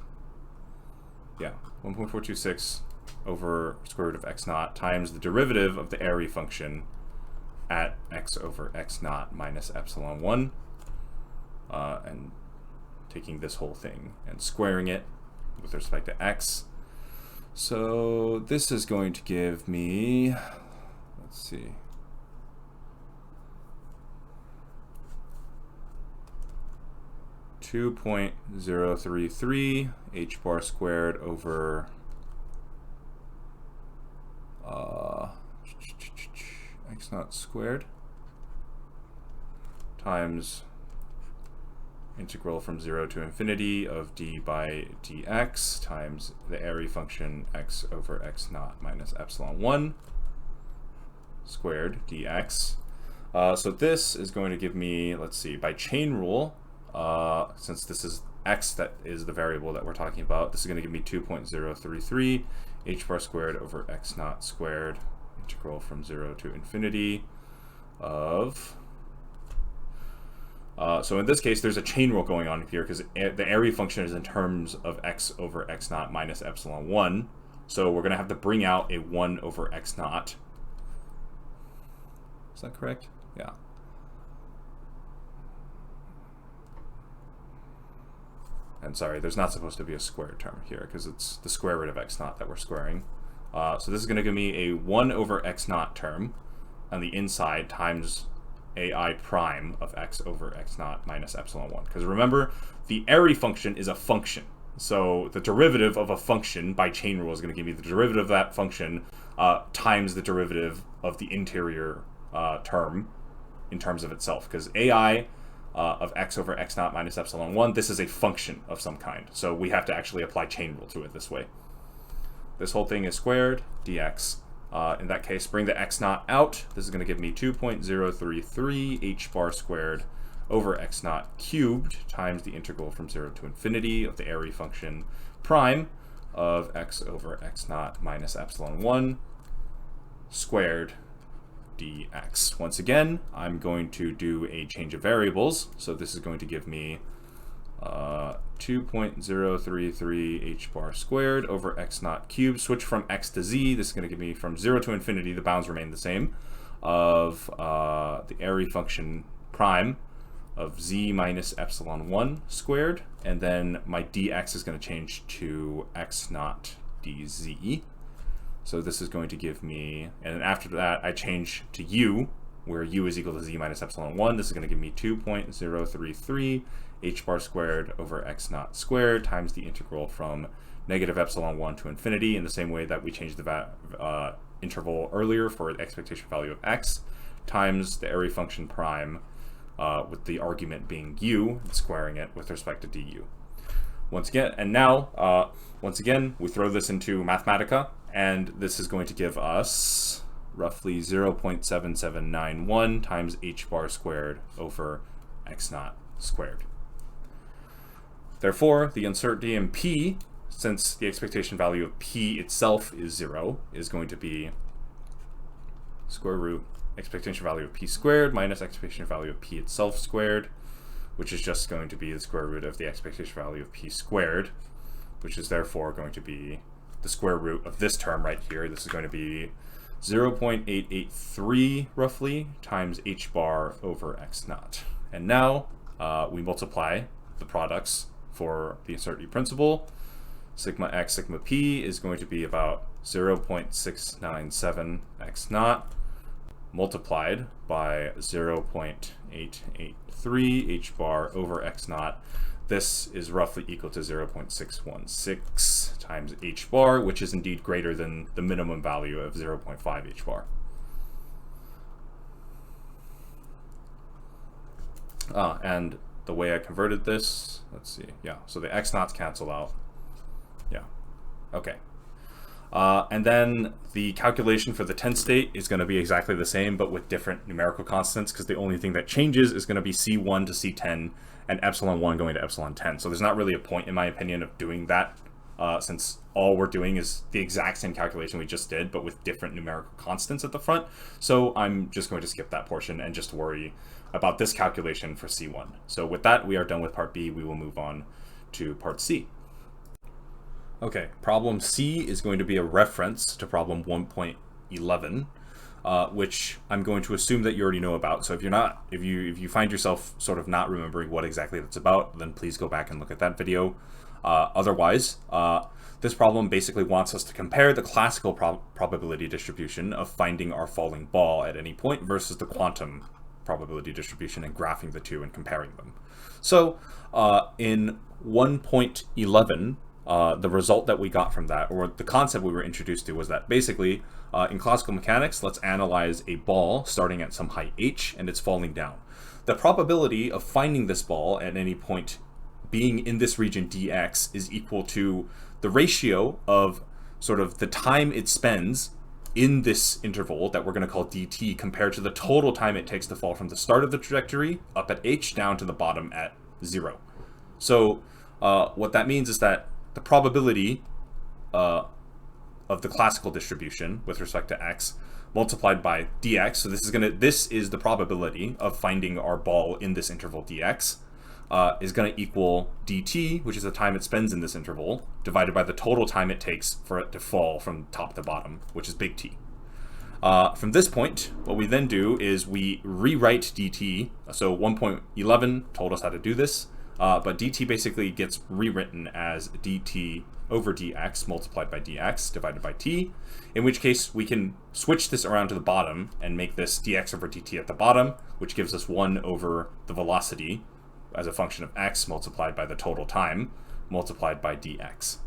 Yeah, 1.426 over square root of x naught times the derivative of the airy function at x over x naught minus epsilon 1, and taking this whole thing and squaring it with respect to x. So this is going to give me, let's see, (2.033) h bar squared over x naught squared times integral from 0 to infinity of d by dx times the airy function x over x naught minus epsilon 1 squared dx. So this is going to give me, let's see, by chain rule, since this is x that is the variable that we're talking about, this is going to give me 2.033 h bar squared over x naught squared integral from 0 to infinity of, so in this case there's a chain rule going on here, because the airy function is in terms of x over x naught minus epsilon 1, so we're going to have to bring out a 1 over x naught. Is that correct? Yeah. And sorry, there's not supposed to be a squared term here, because it's the square root of x naught that we're squaring. So this is going to give me a 1 over x naught term on the inside times ai prime of x over x naught minus epsilon 1. Because remember, the airy function is a function. So the derivative of a function by chain rule is going to give me the derivative of that function times the derivative of the interior term in terms of itself. Because ai of x over x naught minus epsilon 1. This is a function of some kind, so we have to actually apply chain rule to it this way. This whole thing is squared dx. In that case, bring the x naught out. This is going to give me 2.033 h bar squared over x naught cubed times the integral from 0 to infinity of the area function prime of x over x naught minus epsilon 1 squared dx. Once again, I'm going to do a change of variables. So this is going to give me 2.033 h bar squared over x naught cubed. Switch from x to z. This is going to give me from 0 to infinity, the bounds remain the same, of the area function prime of z minus epsilon 1 squared. And then my dx is going to change to x naught dz. So this is going to give me, and then after that I change to u, where u is equal to z minus epsilon 1. This is going to give me 2.033 h bar squared over x naught squared times the integral from negative epsilon 1 to infinity, in the same way that we changed the interval earlier for the expectation value of x, times the area function prime with the argument being u, and squaring it with respect to du. Once again, and now, once again, we throw this into Mathematica, and this is going to give us roughly 0.7791 times h bar squared over x naught squared. Therefore, the uncertainty in p, since the expectation value of p itself is 0, is going to be square root expectation value of p squared minus expectation value of p itself squared, which is just going to be the square root of the expectation value of p squared, which is therefore going to be the square root of this term right here. This is going to be 0.883 roughly times h bar over x naught. And now we multiply the products for the uncertainty principle. Sigma x, sigma p is going to be about 0.697 x naught multiplied by 0.883 h bar over x naught. This is roughly equal to 0.616 times h bar, which is indeed greater than the minimum value of 0.5 h bar. And the way I converted this, let's see, yeah, so the x naughts cancel out. Yeah, okay. And then the calculation for the 10 state is going to be exactly the same, but with different numerical constants, because the only thing that changes is going to be C1 to C10 and epsilon 1 going to epsilon 10. So there's not really a point, in my opinion, of doing that, since all we're doing is the exact same calculation we just did, but with different numerical constants at the front. So I'm just going to skip that portion and just worry about this calculation for C1. So with that, we are done with part B. We will move on to part C. Okay, problem C is going to be a reference to problem 1.11, which I'm going to assume that you already know about. So if you find yourself sort of not remembering what exactly that's about, then please go back and look at that video. Otherwise, this problem basically wants us to compare the classical probability distribution of finding our falling ball at any point versus the quantum probability distribution, and graphing the two and comparing them. So in 1.11, the result that we got from that, or the concept we were introduced to, was that basically in classical mechanics, let's analyze a ball starting at some height h and it's falling down. The probability of finding this ball at any point being in this region dx is equal to the ratio of sort of the time it spends in this interval that we're going to call dt compared to the total time it takes to fall from the start of the trajectory up at h down to the bottom at 0. So what that means is that the probability of the classical distribution with respect to x multiplied by dx, so this is the probability of finding our ball in this interval dx, is going to equal dt, which is the time it spends in this interval, divided by the total time it takes for it to fall from top to bottom, which is big T. From this point, what we then do is we rewrite dt. So 1.11 told us how to do this, but dt basically gets rewritten as dt over dx multiplied by dx divided by t, in which case we can switch this around to the bottom and make this dx over dt at the bottom, which gives us 1 over the velocity as a function of x multiplied by the total time multiplied by dx.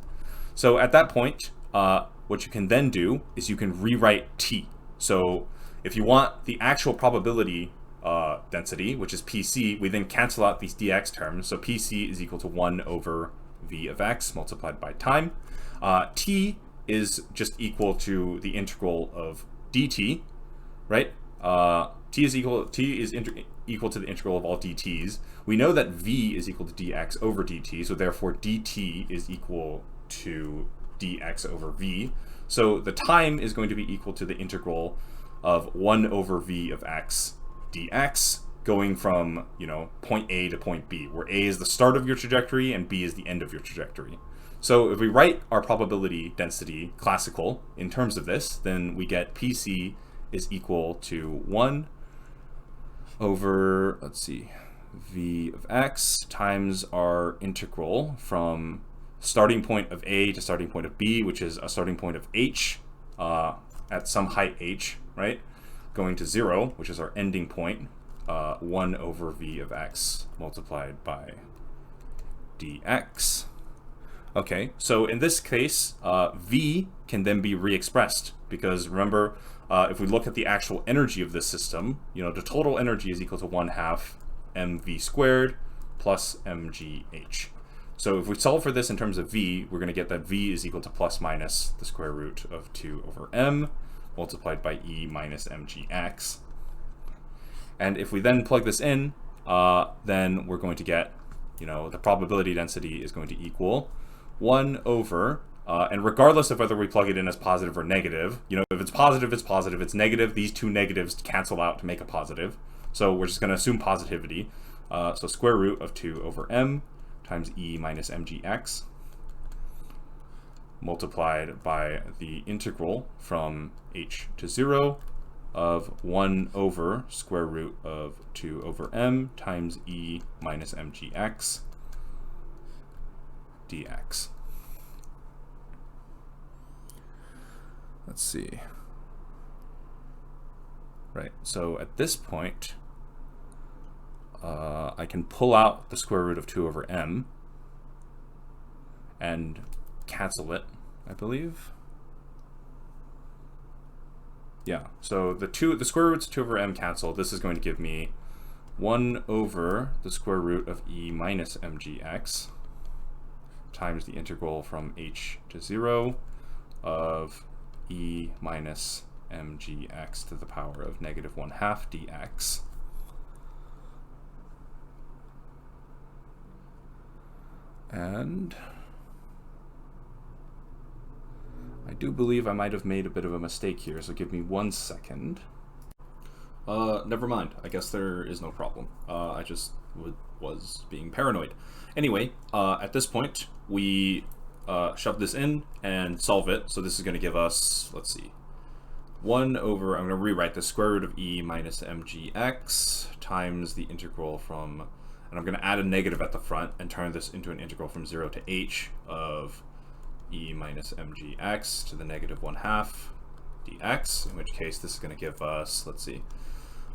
So at that point, what you can then do is you can rewrite t. So if you want the actual probability density, which is PC, we then cancel out these dx terms. So PC is equal to 1 over v of x multiplied by time. T is just equal to the integral of dt, right? T is equal to the integral of all dt's. We know that v is equal to dx over dt, so therefore dt is equal to dx over v. So the time is going to be equal to the integral of 1 over v of x dx, going from, point A to point B, where A is the start of your trajectory and B is the end of your trajectory. So if we write our probability density classical in terms of this, then we get PC is equal to 1 over, v of x times our integral from starting point of A to starting point of B, which is a starting point of h at some height h, right? Going to 0, which is our ending point, 1 over v of x multiplied by dx. Okay, so in this case, v can then be re-expressed, because remember, if we look at the actual energy of this system, the total energy is equal to 1/2 mv squared plus mgh. So if we solve for this in terms of v, we're going to get that v is equal to plus minus the square root of 2 over m multiplied by e minus mgx. And if we then plug this in, then we're going to get, the probability density is going to equal 1 over, and regardless of whether we plug it in as positive or negative, if it's positive, it's positive. If it's negative, these two negatives cancel out to make a positive. So we're just going to assume positivity. So square root of 2 over m times e minus mgx multiplied by the integral from h to 0 of 1 over square root of 2 over m times e minus mgx dx. Let's see. Right, so at this point, I can pull out the square root of 2 over m and cancel it, I believe. Yeah, so the square roots of 2 over m cancel. This is going to give me 1 over the square root of e minus mgx times the integral from h to 0 of e minus mgx to the power of negative 1/2 dx. And I do believe I might have made a bit of a mistake here, so give me 1 second. Never mind. I guess there is no problem. I just was being paranoid. Anyway, at this point, we shove this in and solve it. So this is going to give us, 1 over, I'm going to rewrite the square root of e minus mgx times the integral from, and I'm going to add a negative at the front and turn this into an integral from 0 to h of e minus mgx to the negative 1/2 dx, in which case this is going to give us,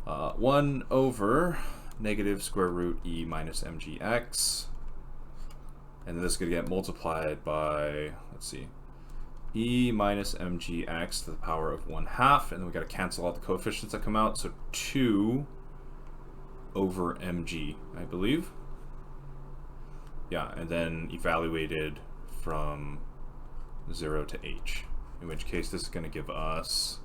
1 over negative square root e minus mgx, and this is going to get multiplied by, e minus mgx to the power of 1/2, and then we got to cancel out the coefficients that come out, so 2 over mg, I believe. Yeah, and then evaluated from 0 to h, in which case this is going to give us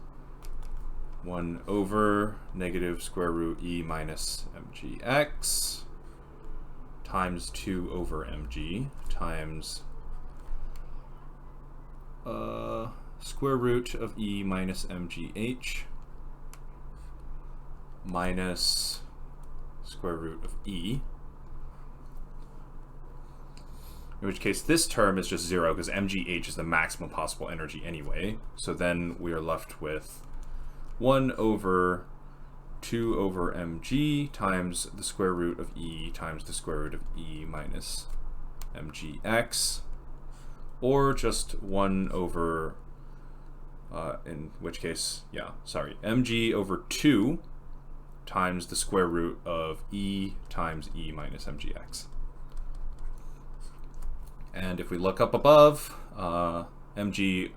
1 over negative square root e minus mgx times 2 over mg times square root of e minus mgh minus square root of e, in which case this term is just 0 because mgh is the maximum possible energy anyway. So then we are left with 1 over 2 over mg times the square root of e times the square root of e minus mgx, or just 1 over, in which case, mg over 2 times the square root of e times e minus mgx. And if we look up above, mg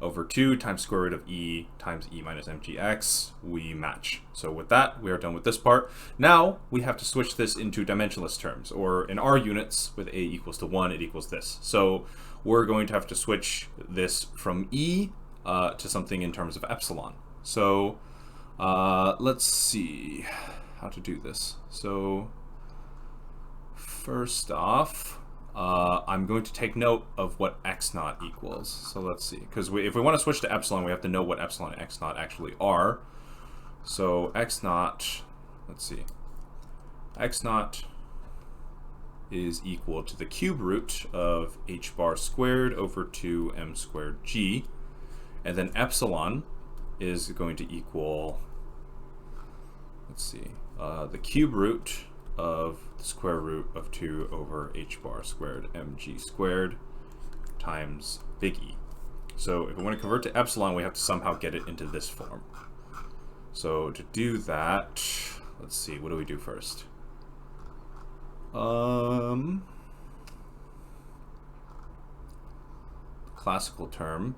over 2 times square root of e times e minus mgx, we match. So with that, we are done with this part. Now we have to switch this into dimensionless terms, or in our units, with a equals to 1, it equals this. So we're going to have to switch this from e to something in terms of epsilon. So let's see how to do this. So first off, I'm going to take note of what x naught equals. So let's see, because if we want to switch to epsilon, we have to know what epsilon and x naught actually are. So x naught, let's see, x naught is equal to the cube root of h bar squared over 2m squared g, and then epsilon is going to equal, let's see, the cube root of the square root of 2 over h bar squared mg squared times big E. So if we want to convert to epsilon, we have to somehow get it into this form. So to do that, let's see, what do we do first? Classical term.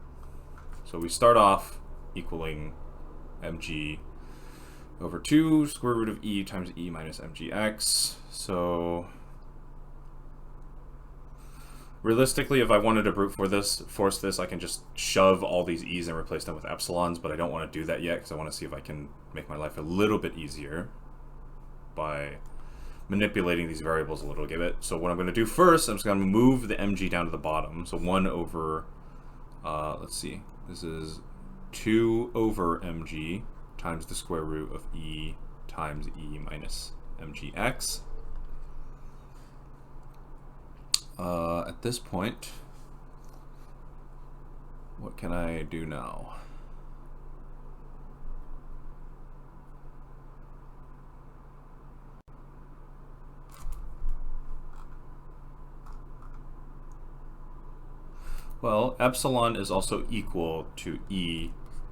So we start off equaling mg over 2 square root of e times e minus mgx. So realistically, if I wanted to brute force this, I can just shove all these e's and replace them with epsilons, but I don't want to do that yet because I want to see if I can make my life a little bit easier by manipulating these variables a little bit. So what I'm going to do first, I'm just going to move the mg down to the bottom. So 1 over, let's see, this is 2 over mg times the square root of e times e minus mgx. At this point, what can I do now? Well, epsilon is also equal to e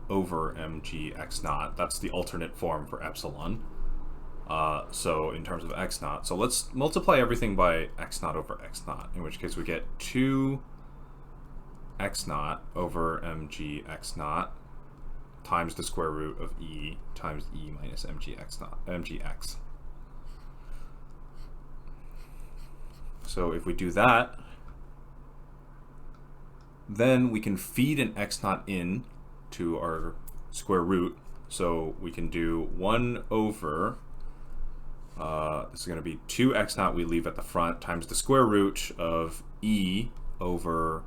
over mg x naught. That's the alternate form for epsilon. So in terms of x naught, so let's multiply everything by x naught over x naught, in which case we get 2 x naught over mg x naught times the square root of e times e minus mg x naught, mgx. So if we do that, then we can feed an x naught in to our square root. So we can do 1 over, this is going to be 2 x naught we leave at the front times the square root of e over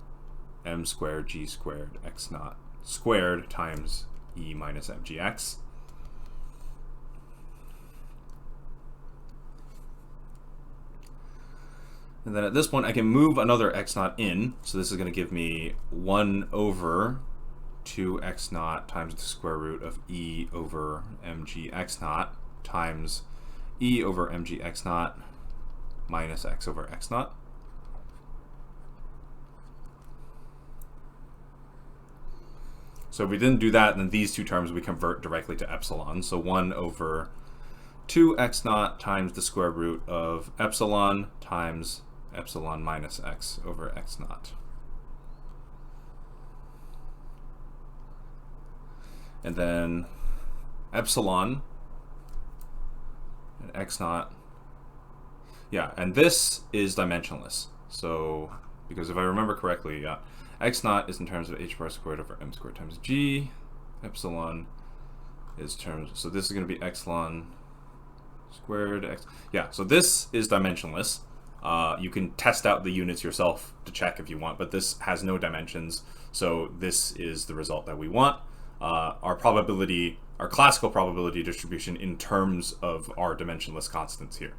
m squared g squared x naught squared times e minus mgx. And then at this point I can move another x naught in, so this is going to give me 1 over 2 x naught times the square root of e over mg x naught times e over mg x naught minus x over x naught. So if we didn't do that, then these two terms we convert directly to epsilon. So 1 over 2 x naught times the square root of epsilon times epsilon minus x over x naught. And then epsilon and x naught. Yeah, and this is dimensionless. So, because if I remember correctly, yeah, x naught is in terms of h bar squared over m squared times g. Epsilon is terms, so this is going to be epsilon squared x. Yeah, so this is dimensionless. You can test out the units yourself to check if you want, but this has no dimensions, so this is the result that we want. Our probability, our classical probability distribution in terms of our dimensionless constants here.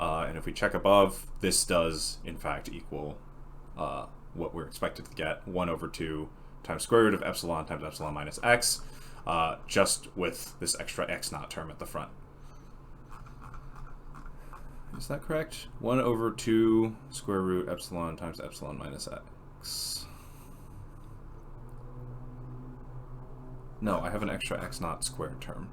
And if we check above, this does in fact equal what we're expected to get, 1 over 2 times square root of epsilon times epsilon minus x, just with this extra x naught term at the front. Is that correct? 1 over 2 square root epsilon times epsilon minus x. No, I have an extra x naught squared term.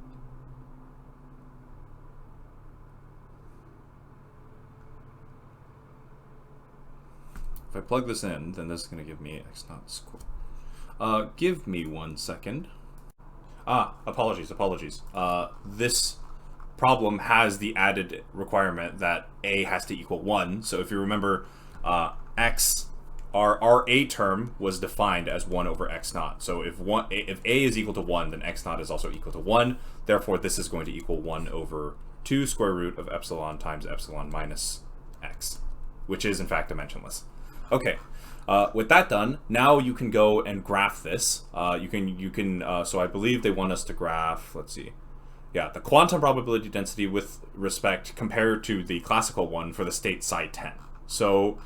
If I plug this in, then this is going to give me x naught squared. Give me 1 second. Apologies. This problem has the added requirement that a has to equal 1. So if you remember, our a term was defined as 1 over x naught. So if a is equal to 1, then x naught is also equal to 1. Therefore, this is going to equal 1 over 2 square root of epsilon times epsilon minus x, which is in fact dimensionless. Okay. With that done, now you can go and graph this. So I believe they want us to graph, let's see. Yeah, the quantum probability density with respect compared to the classical one for the state psi 10. So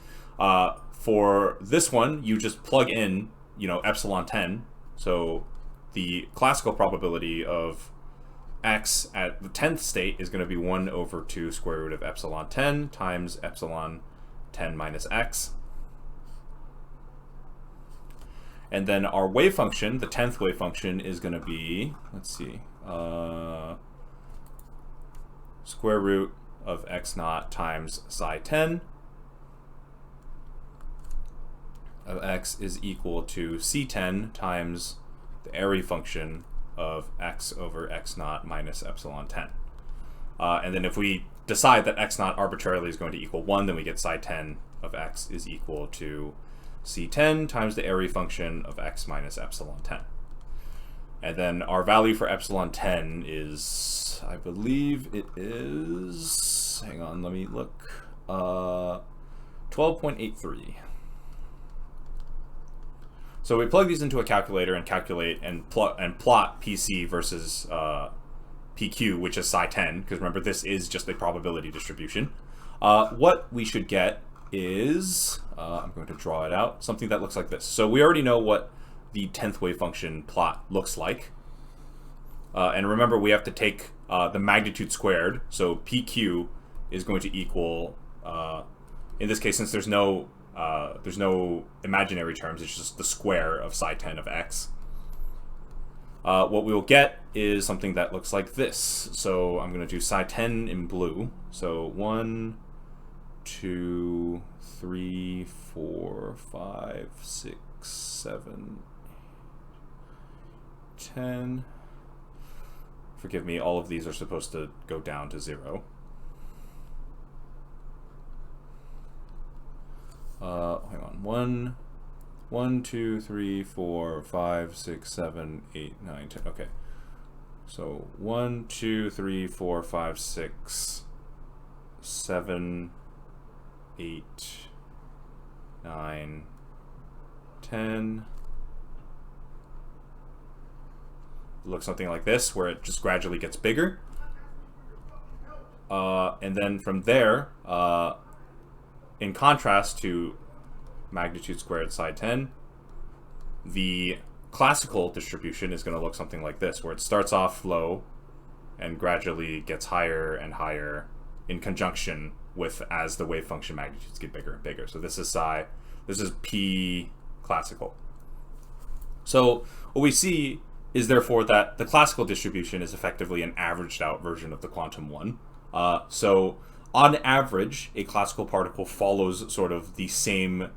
for this one, you just plug in, epsilon 10. So the classical probability of x at the 10th state is going to be 1 over 2 square root of epsilon 10 times epsilon 10 minus x. And then our wave function, the 10th wave function, is going to be, let's see, square root of x naught times psi 10 of x is equal to c10 times the Airy function of x over x naught minus epsilon 10. And then if we decide that x naught arbitrarily is going to equal 1, then we get psi 10 of x is equal to c10 times the Airy function of x minus epsilon 10. And then our value for epsilon 10 is, I believe it is, hang on, let me look, 12.83. So we plug these into a calculator and calculate and plot PC versus PQ, which is psi 10, because remember this is just a probability distribution. What we should get is, I'm going to draw it out, something that looks like this. So we already know what the 10th wave function plot looks like. And remember, we have to take the magnitude squared. So PQ is going to equal, in this case, since there's no imaginary terms, it's just the square of psi 10 of x. What we will get is something that looks like this. So I'm going to do psi 10 in blue. So 1, 2, 3, 4, 5, 6, 7, 10. Forgive me, all of these are supposed to go down to 0. Hang on. 1, 2, 3, 4, 5, 6, 7, 8, 9, 10. Okay. So 1, 2, 3, 4, 5, 6, 7, 8, 9, 10. It looks something like this, where it just gradually gets bigger. And then from there, in contrast to magnitude squared psi 10, the classical distribution is going to look something like this, where it starts off low and gradually gets higher and higher in conjunction with as the wave function magnitudes get bigger and bigger. So this is psi, this is P classical. So what we see is therefore that the classical distribution is effectively an averaged out version of the quantum one. So on average, a classical particle follows sort of the same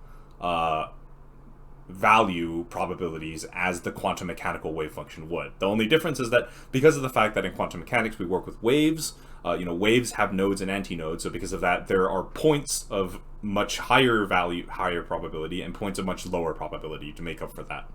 value probabilities as the quantum mechanical wave function would. The only difference is that because of the fact that in quantum mechanics we work with waves, waves have nodes and antinodes, so because of that there are points of much higher value, higher probability, and points of much lower probability to make up for that.